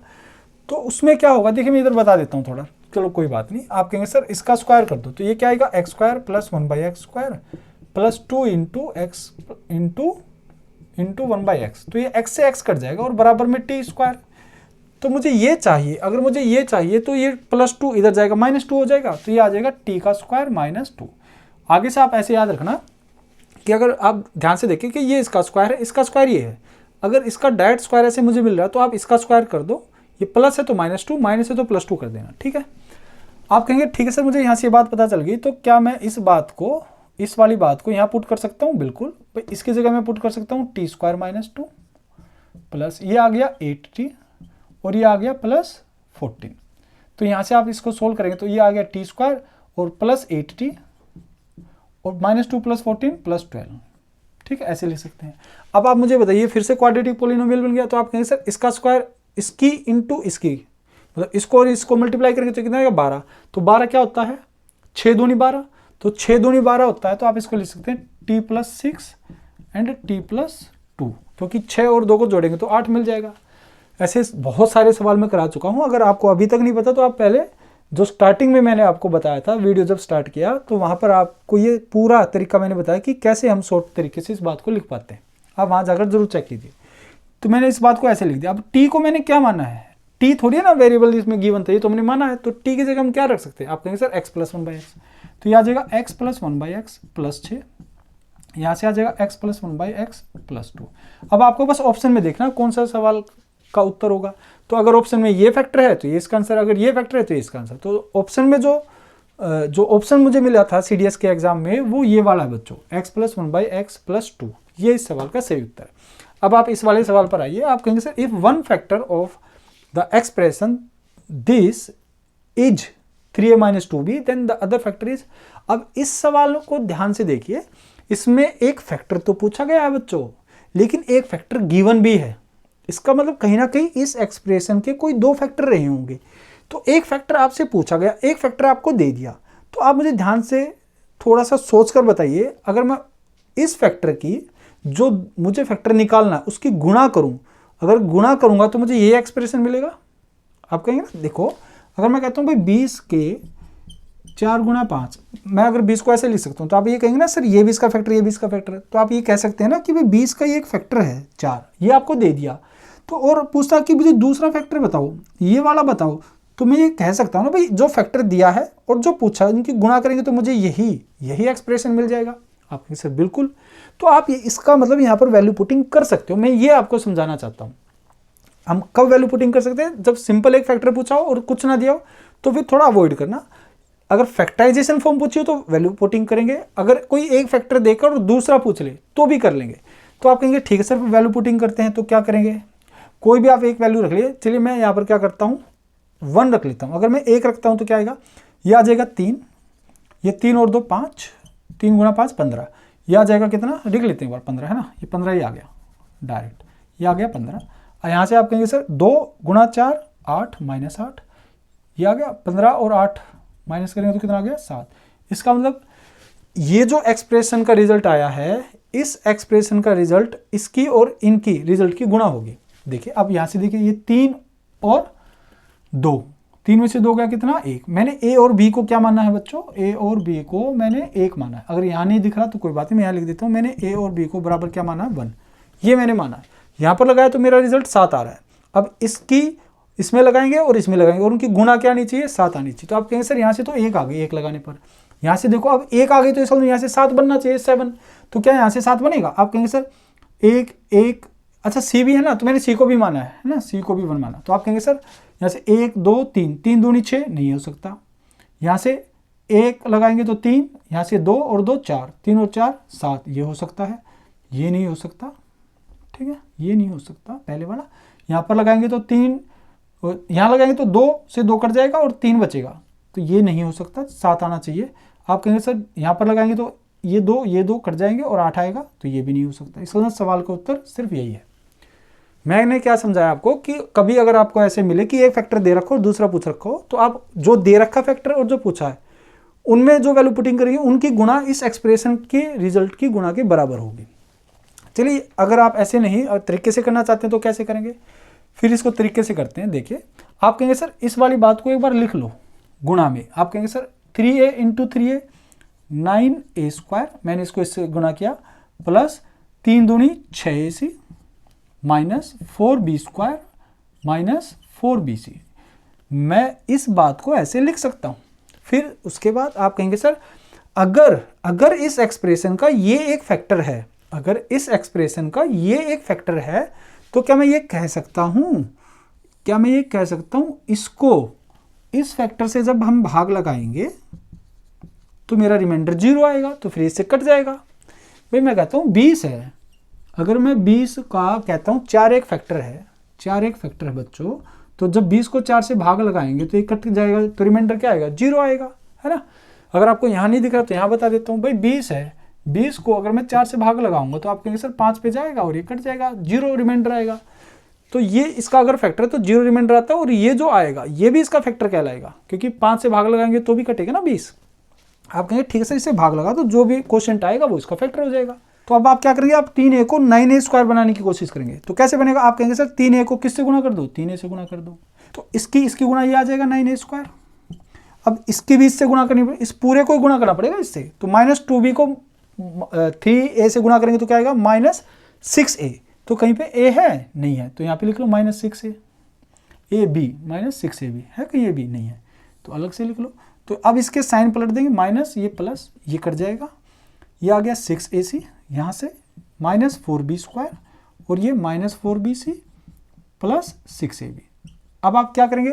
तो उसमें क्या होगा, देखिए मैं इधर बता देता हूँ थोड़ा, चलो कोई बात नहीं। आप कहेंगे सर इसका स्क्वायर कर दो, तो ये क्या आएगा, x square plus 1/x square plus 2 into x into 1/x। तो ये x से x कट जाएगा और बराबर में t स्क्वायर। तो मुझे ये चाहिए, अगर मुझे ये चाहिए तो ये +2 इधर जाएगा, -2 हो जाएगा, तो ये आ जाएगा t का स्क्वायर -2। आगे से आप ऐसे याद रखना कि अगर आप ध्यान से देखें कि ये इसका स्क्वायर है, इसका स्क्वायर ये है, अगर इसका डायरेक्ट स्क्वायर ऐसे मुझे मिल रहा है तो आप इसका स्क्वायर कर दो, ये प्लस है तो -2, माइनस है तो +2 कर देना, ठीक है। आप कहेंगे ठीक है सर मुझे यहाँ से ये बात पता चल गई, तो क्या मैं इस वाली बात को यहाँ पुट कर सकता हूँ, बिल्कुल। भाई इसकी जगह मैं पुट कर सकता हूँ t स्क्वायर -2 प्लस ये आ गया 8t और ये आ गया +14। तो यहाँ से आप इसको सोल्व करेंगे तो ये आ गया t स्क्वायर और +8t और -2 + 14 + 12, ठीक है, ऐसे लिख सकते हैं। अब आप मुझे बताइए, फिर से क्वाड्रेटिक पोलिनोमियल बन गया, तो आप कहेंगे सर इसका स्क्वायर इसकी इंटू इसकी, मतलब इसको और इसको मल्टीप्लाई करेंगे तो कितना आएगा 12। तो 12 क्या होता है, 6 दूनी 12, तो 6 दूनी 12 होता है। तो आप इसको लिख सकते हैं t + 6 एंड t + 2, क्योंकि 6 और 2 को जोड़ेंगे तो 8 मिल जाएगा। ऐसे बहुत सारे सवाल मैं करा चुका हूँ। अगर आपको अभी तक नहीं पता तो आप पहले जो स्टार्टिंग में मैंने आपको बताया था, वीडियो जब स्टार्ट किया तो वहाँ पर आपको ये पूरा तरीका मैंने बताया कि कैसे हम शॉर्ट तरीके से इस बात को लिख पाते हैं। आप वहाँ जाकर जरूर चेक कीजिए। तो मैंने इस बात को ऐसे लिख दिया। अब t को मैंने क्या माना है, t थोड़ी है ना वेरिएबल इसमें गिवन था, ये तो हमने माना है, तो t की जगह हम क्या रख सकते हैं। आप कहेंगे सर x + 1/x, तो ये आ जाएगा x + 1/x + 6, यहाँ से आ जाएगा x + 1/x + 2। अब आपको बस ऑप्शन में देखना कौन सा सवाल का उत्तर होगा। तो अगर ऑप्शन में ये फैक्टर है तो ये इसका आंसर, अगर ये फैक्टर है तो ये इसका आंसर। तो ऑप्शन में जो ऑप्शन मुझे मिला था सीडीएस के एग्जाम में वो ये वाला है बच्चों, x + 1/x + 2, ये इस सवाल का सही उत्तर है। अब आप इस वाले सवाल पर आइए। आप कहेंगे sir if one factor of the expression this is 3a - 2b then the other factor is. अब इस सवाल को ध्यान से देखिए, इसमें एक फैक्टर तो पूछा गया है बच्चों, लेकिन एक फैक्टर गिवन भी है। इसका मतलब कहीं ना कहीं इस एक्सप्रेशन के कोई 2 फैक्टर रहे होंगे। तो एक फैक्टर आपसे पूछा गया, एक फैक्टर आपको दे दिया, तो आप मुझे ध्यान से थोड़ा सा सोच कर बताइए, अगर मैं इस फैक्टर की जो मुझे फैक्टर निकालना है उसकी गुणा करूं, अगर गुणा करूंगा तो मुझे ये एक्सप्रेशन मिलेगा। आप कहेंगे ना, देखो अगर मैं कहता हूं भाई 20 के 4 × 5, मैं अगर 20 को ऐसे लिख सकता हूं, तो आप ये कहेंगे ना सर ये भी इसका फैक्टर, ये भी इसका फैक्टर है। तो आप ये कह सकते हैं ना कि भाई 20 का ये एक फैक्टर है 4, ये आपको दे दिया। तो और पूछता कि मुझे दूसरा फैक्टर बताओ, ये वाला बताओ, तो मैं ये कह सकता हूँ ना भाई, जो फैक्टर दिया है और जो पूछा है उनकी गुणा करेंगे तो मुझे यही एक्सप्रेशन मिल जाएगा। आप कहेंगे सर बिल्कुल, तो आप ये इसका मतलब यहाँ पर वैल्यू पुटिंग कर सकते हो। मैं ये आपको समझाना चाहता हूँ। हम कब वैल्यू पुटिंग कर सकते हैं? जब सिंपल एक फैक्टर पूछा हो और कुछ ना दिया हो तो फिर थोड़ा अवॉइड करना। अगर फैक्टराइजेशन फॉर्म पूछी हो तो वैल्यू पुटिंग करेंगे, अगर कोई एक फैक्टर देकर और दूसरा पूछ ले तो भी कर लेंगे। तो आप कहेंगे ठीक है सर वैल्यू पुटिंग करते हैं, तो क्या करेंगे? कोई भी आप एक वैल्यू रख लिए। चलिए मैं यहाँ पर क्या करता हूँ, 1 रख लेता हूँ। अगर मैं 1 रखता हूँ तो क्या आएगा? ये आ जाएगा 3, ये 3 और 2 5, 3 गुणा 5 15। ये आ जाएगा कितना? लिख लेते हैं एक बार, 15 है ना, ये 15 ही आ गया डायरेक्ट, ये आ गया 15। और यहाँ से आप कहेंगे सर 2 गुणा 4 8 माइनस 8, ये आ गया 15 और 8 माइनस करेंगे तो कितना आ गया? 7। इसका मतलब ये जो एक्सप्रेशन का रिजल्ट आया है, इस एक्सप्रेशन का रिजल्ट इसकी और इनकी रिजल्ट की गुणा होगी। देखिए अब यहाँ से देखिए, ये 3 और 2, 3 में से 2 गया कितना? 1। मैंने ए और बी को क्या माना है बच्चों? ए और बी को मैंने 1 माना है। अगर यहाँ नहीं दिख रहा तो कोई बात नहीं, मैं यहाँ लिख देता हूँ। मैंने ए और बी को बराबर क्या माना है? 1। ये मैंने माना है। यहाँ पर लगाया तो मेरा रिजल्ट 7 आ रहा है। अब इसमें लगाएंगे और इसमें लगाएंगे और उनकी गुणा क्या आनी चाहिए? 7 आनी चाहिए। तो आप कहेंगे सर यहाँ से तो 1 आ गई, 1 लगाने पर। यहाँ से देखो अब 1 आ गई तो इस यहाँ से 7 बनना चाहिए, 7। तो क्या यहाँ से 7 बनेगा? आप कहेंगे सर 1 1, अच्छा सी भी है ना, तो मैंने सी को भी माना है ना, सी को भी 1 माना। तो आप कहेंगे सर यहाँ से 1 2 3, 3 दूनी 6, नहीं हो सकता। यहाँ से 1 लगाएंगे तो 3, यहाँ से 2 और 2 4, 3 और 4 7, ये हो सकता है। ये नहीं हो सकता, ठीक है, ये नहीं हो सकता पहले वाला। यहाँ पर लगाएंगे तो 3, यहाँ लगाएंगे तो 2 से 2 कट जाएगा और 3 बचेगा, तो ये नहीं हो सकता, 7 आना चाहिए। आप कहेंगे सर यहाँ पर लगाएंगे तो ये 2 कट जाएंगे और 8 आएगा, तो ये भी नहीं हो सकता। इसका सवाल का उत्तर सिर्फ यही है। मैंने क्या समझाया आपको कि कभी अगर आपको ऐसे मिले कि एक फैक्टर दे रखो और दूसरा पूछ रखो, तो आप जो दे रखा फैक्टर और जो पूछा है उनमें जो वैल्यू पुटिंग करेंगे उनकी गुणा इस एक्सप्रेशन के रिजल्ट की गुणा के बराबर होगी। चलिए अगर आप ऐसे नहीं तरीके से करना चाहते हैं तो कैसे करेंगे? फिर इसको तरीके से करते हैं। देखिए आप कहेंगे सर इस वाली बात को एक बार लिख लो गुणा में। आप कहेंगे sir 3a into 3a 9a², मैंने इसको इससे गुणा किया, प्लस 3 दूनी 6ac minus 4b² minus 4bc। मैं इस बात को ऐसे लिख सकता हूँ। फिर उसके बाद आप कहेंगे सर अगर इस एक्सप्रेशन का ये एक फैक्टर है, अगर इस एक्सप्रेशन का ये एक फैक्टर है तो क्या मैं ये कह सकता हूँ, इसको इस फैक्टर से जब हम भाग लगाएंगे तो मेरा रिमाइंडर 0 आएगा, तो फिर इससे कट जाएगा। भाई मैं कहता हूँ 20 है, अगर मैं 20 का कहता हूँ 4 एक फैक्टर है बच्चों, तो जब 20 को 4 से भाग लगाएंगे तो ये कट जाएगा, तो रिमाइंडर क्या आएगा? 0 आएगा, है ना। अगर आपको यहाँ नहीं दिख रहा तो यहाँ बता देता हूँ। भाई 20 है, 20 को अगर मैं 4 से भाग लगाऊंगा तो आप कहेंगे सर 5 पे जाएगा और ये कट जाएगा, 0 रिमाइंडर आएगा। तो ये इसका अगर फैक्टर है तो 0 रिमाइंडर आता है, और ये जो आएगा ये भी इसका फैक्टर कहलाएगा, क्योंकि 5 से भाग लगाएंगे तो भी कटेगा ना 20। आप कहेंगे ठीक है सर इससे भाग लगा तो जो भी क्वेश्चन आएगा वो इसका फैक्टर हो जाएगा। तो अब आप क्या करेंगे? आप 3a को 9a² बनाने की कोशिश करेंगे। तो कैसे बनेगा? आप कहेंगे सर 3a को किससे गुणा कर दो? 3a से गुणा कर दो, तो इसकी गुणा ये आ जाएगा 9a²। अब इसकी भी इससे गुणा करनी, इस पूरे को गुणा करना पड़ेगा इससे। तो माइनस 2b को 3a से गुणा करेंगे तो क्या आएगा? Minus 6a। तो कहीं पे a है? नहीं है, तो यहाँ पे लिख लो minus 6a, ab minus 6ab है, कहीं ab नहीं है तो अलग से लिख लो। तो अब इसके साइन पलट देंगे, माइनस ये प्लस, ये कट जाएगा, ये आ गया 6ac, यहाँ से माइनस 4b² और ये माइनस 4bc प्लस 6ab। अब आप क्या करेंगे?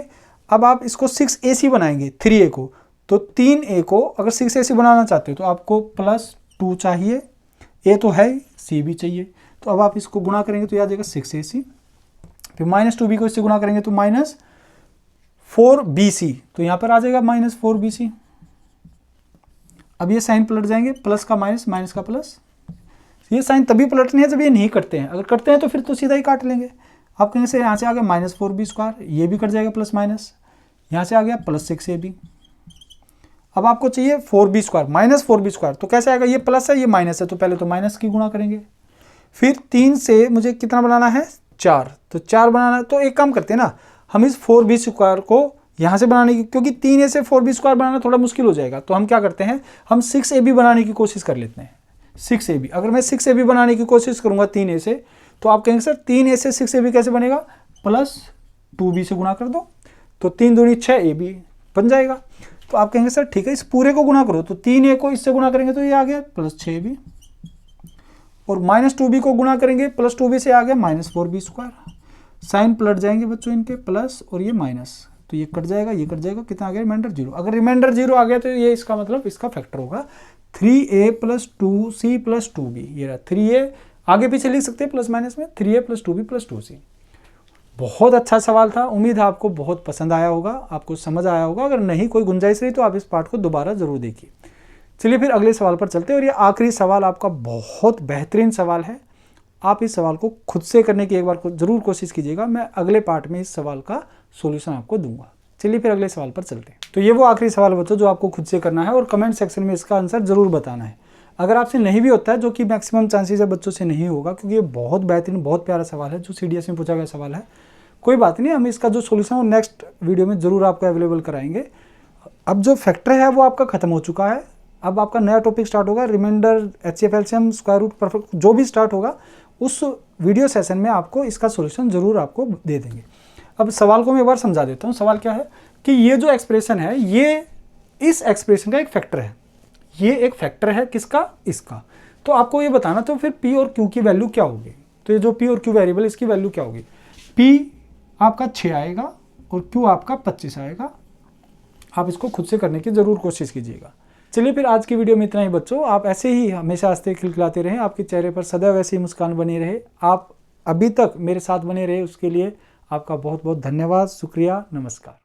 अब आप इसको 6ac बनाएंगे 3a को, तो 3a को अगर 6ac बनाना चाहते हो तो आपको प्लस 2 चाहिए, a तो है, c भी चाहिए। तो अब आप इसको गुणा करेंगे तो आ जाएगा 6ac, फिर माइनस 2b को इससे गुणा करेंगे तो माइनस 4bc, तो यहाँ पर आ जाएगा माइनस 4bc। अब ये साइन पलट जाएंगे, प्लस का माइनस, माइनस का प्लस। ये साइन तभी पलटने हैं जब ये नहीं कटते हैं, अगर कटते हैं तो फिर तो सीधा ही काट लेंगे। आप कहेंगे से यहाँ से आ गया माइनस 4b², ये भी कट जाएगा प्लस माइनस, यहाँ से आ गया प्लस 6ab। अब आपको चाहिए 4b² माइनस 4b², तो कैसे आएगा? ये प्लस है ये माइनस है, तो पहले तो माइनस की गुणा करेंगे। फिर 3 से मुझे कितना बनाना है? 4, तो 4 बनाना है, तो एक काम करते हैं ना, हम इस 4b² को यहाँ से बनाने की, क्योंकि 3a से 4b² बनाना थोड़ा मुश्किल हो जाएगा, तो हम क्या करते हैं, हम 6ab बनाने की कोशिश कर लेते हैं। 6ab, अगर मैं 6ab बनाने की कोशिश करूँगा 3a से, तो आप कहेंगे सर 3a से 6ab कैसे बनेगा? प्लस 2b से गुणा कर दो, तो 3 दूनी 6 ए बी बन जाएगा। तो आप कहेंगे सर ठीक है, इस पूरे को गुना करो, तो 3a को इससे गुना करेंगे तो ये आ गया प्लस 6b, और माइनस 2b को गुना करेंगे प्लस 2b से आ गया माइनस 4b स्क्वायर। साइन पलट जाएंगे बच्चों इनके, प्लस और ये माइनस, तो ये कट जाएगा, ये कट जाएगा, कितना आ गया रिमाइंडर 0। अगर रिमाइंडर 0 आ गया तो ये इसका मतलब इसका फैक्टर होगा 3a plus 2c plus 2b। ये रहा 3a, आगे पीछे लिख सकते हैं प्लस माइनस में, 3a plus 2b plus 2c। बहुत अच्छा सवाल था, उम्मीद है आपको बहुत पसंद आया होगा, आपको समझ आया होगा। अगर नहीं कोई गुंजाइश रही तो आप इस पार्ट को दोबारा जरूर देखिए। चलिए फिर अगले सवाल पर चलते हैं, और ये आखिरी सवाल आपका बहुत बेहतरीन सवाल है। आप इस सवाल को खुद से करने की एक बार जरूर कोशिश कीजिएगा, मैं अगले पार्ट में इस सवाल का सोल्यूशन आपको दूंगा। चलिए फिर अगले सवाल पर चलते हैं। तो ये वो आखिरी सवाल बच्चों जो आपको खुद से करना है, और कमेंट सेक्शन में इसका आंसर जरूर बताना है। अगर आपसे नहीं भी होता है, जो कि मैक्सिमम चांसेस है बच्चों से नहीं होगा, क्योंकि ये बहुत बेहतरीन बहुत प्यारा सवाल है जो CDS में पूछा गया सवाल है, कोई बात नहीं, हम इसका जो सोल्यूशन वो नेक्स्ट वीडियो में जरूर आपको अवेलेबल कराएंगे। अब जो फैक्टर है वो आपका खत्म हो चुका है, अब आपका नया टॉपिक स्टार्ट होगा, reminder, HCF, LCM, square root, perfect, जो भी स्टार्ट होगा उस वीडियो सेशन में आपको इसका सोल्यूशन जरूर आपको दे देंगे। अब सवाल को मैं एक बार समझा देता हूँ। सवाल क्या है कि ये जो एक्सप्रेशन है, ये इस एक्सप्रेशन का एक फैक्टर है, ये एक फैक्टर है किसका, इसका। तो आपको ये बताना तो फिर P और Q की वैल्यू क्या होगी। तो ये जो P और Q वेरिएबल, इसकी वैल्यू क्या होगी। P आपका 6 आएगा और Q आपका 25 आएगा। आप इसको खुद से करने की जरूर कोशिश कीजिएगा। चलिए फिर आज की वीडियो में इतना ही बच्चों। आप ऐसे ही हमेशा हंसते खिलखिलाते रहें, आपके चेहरे पर सदैव ऐसी मुस्कान बनी रहे। आप अभी तक मेरे साथ बने रहे, उसके लिए आपका बहुत बहुत धन्यवाद, शुक्रिया, नमस्कार।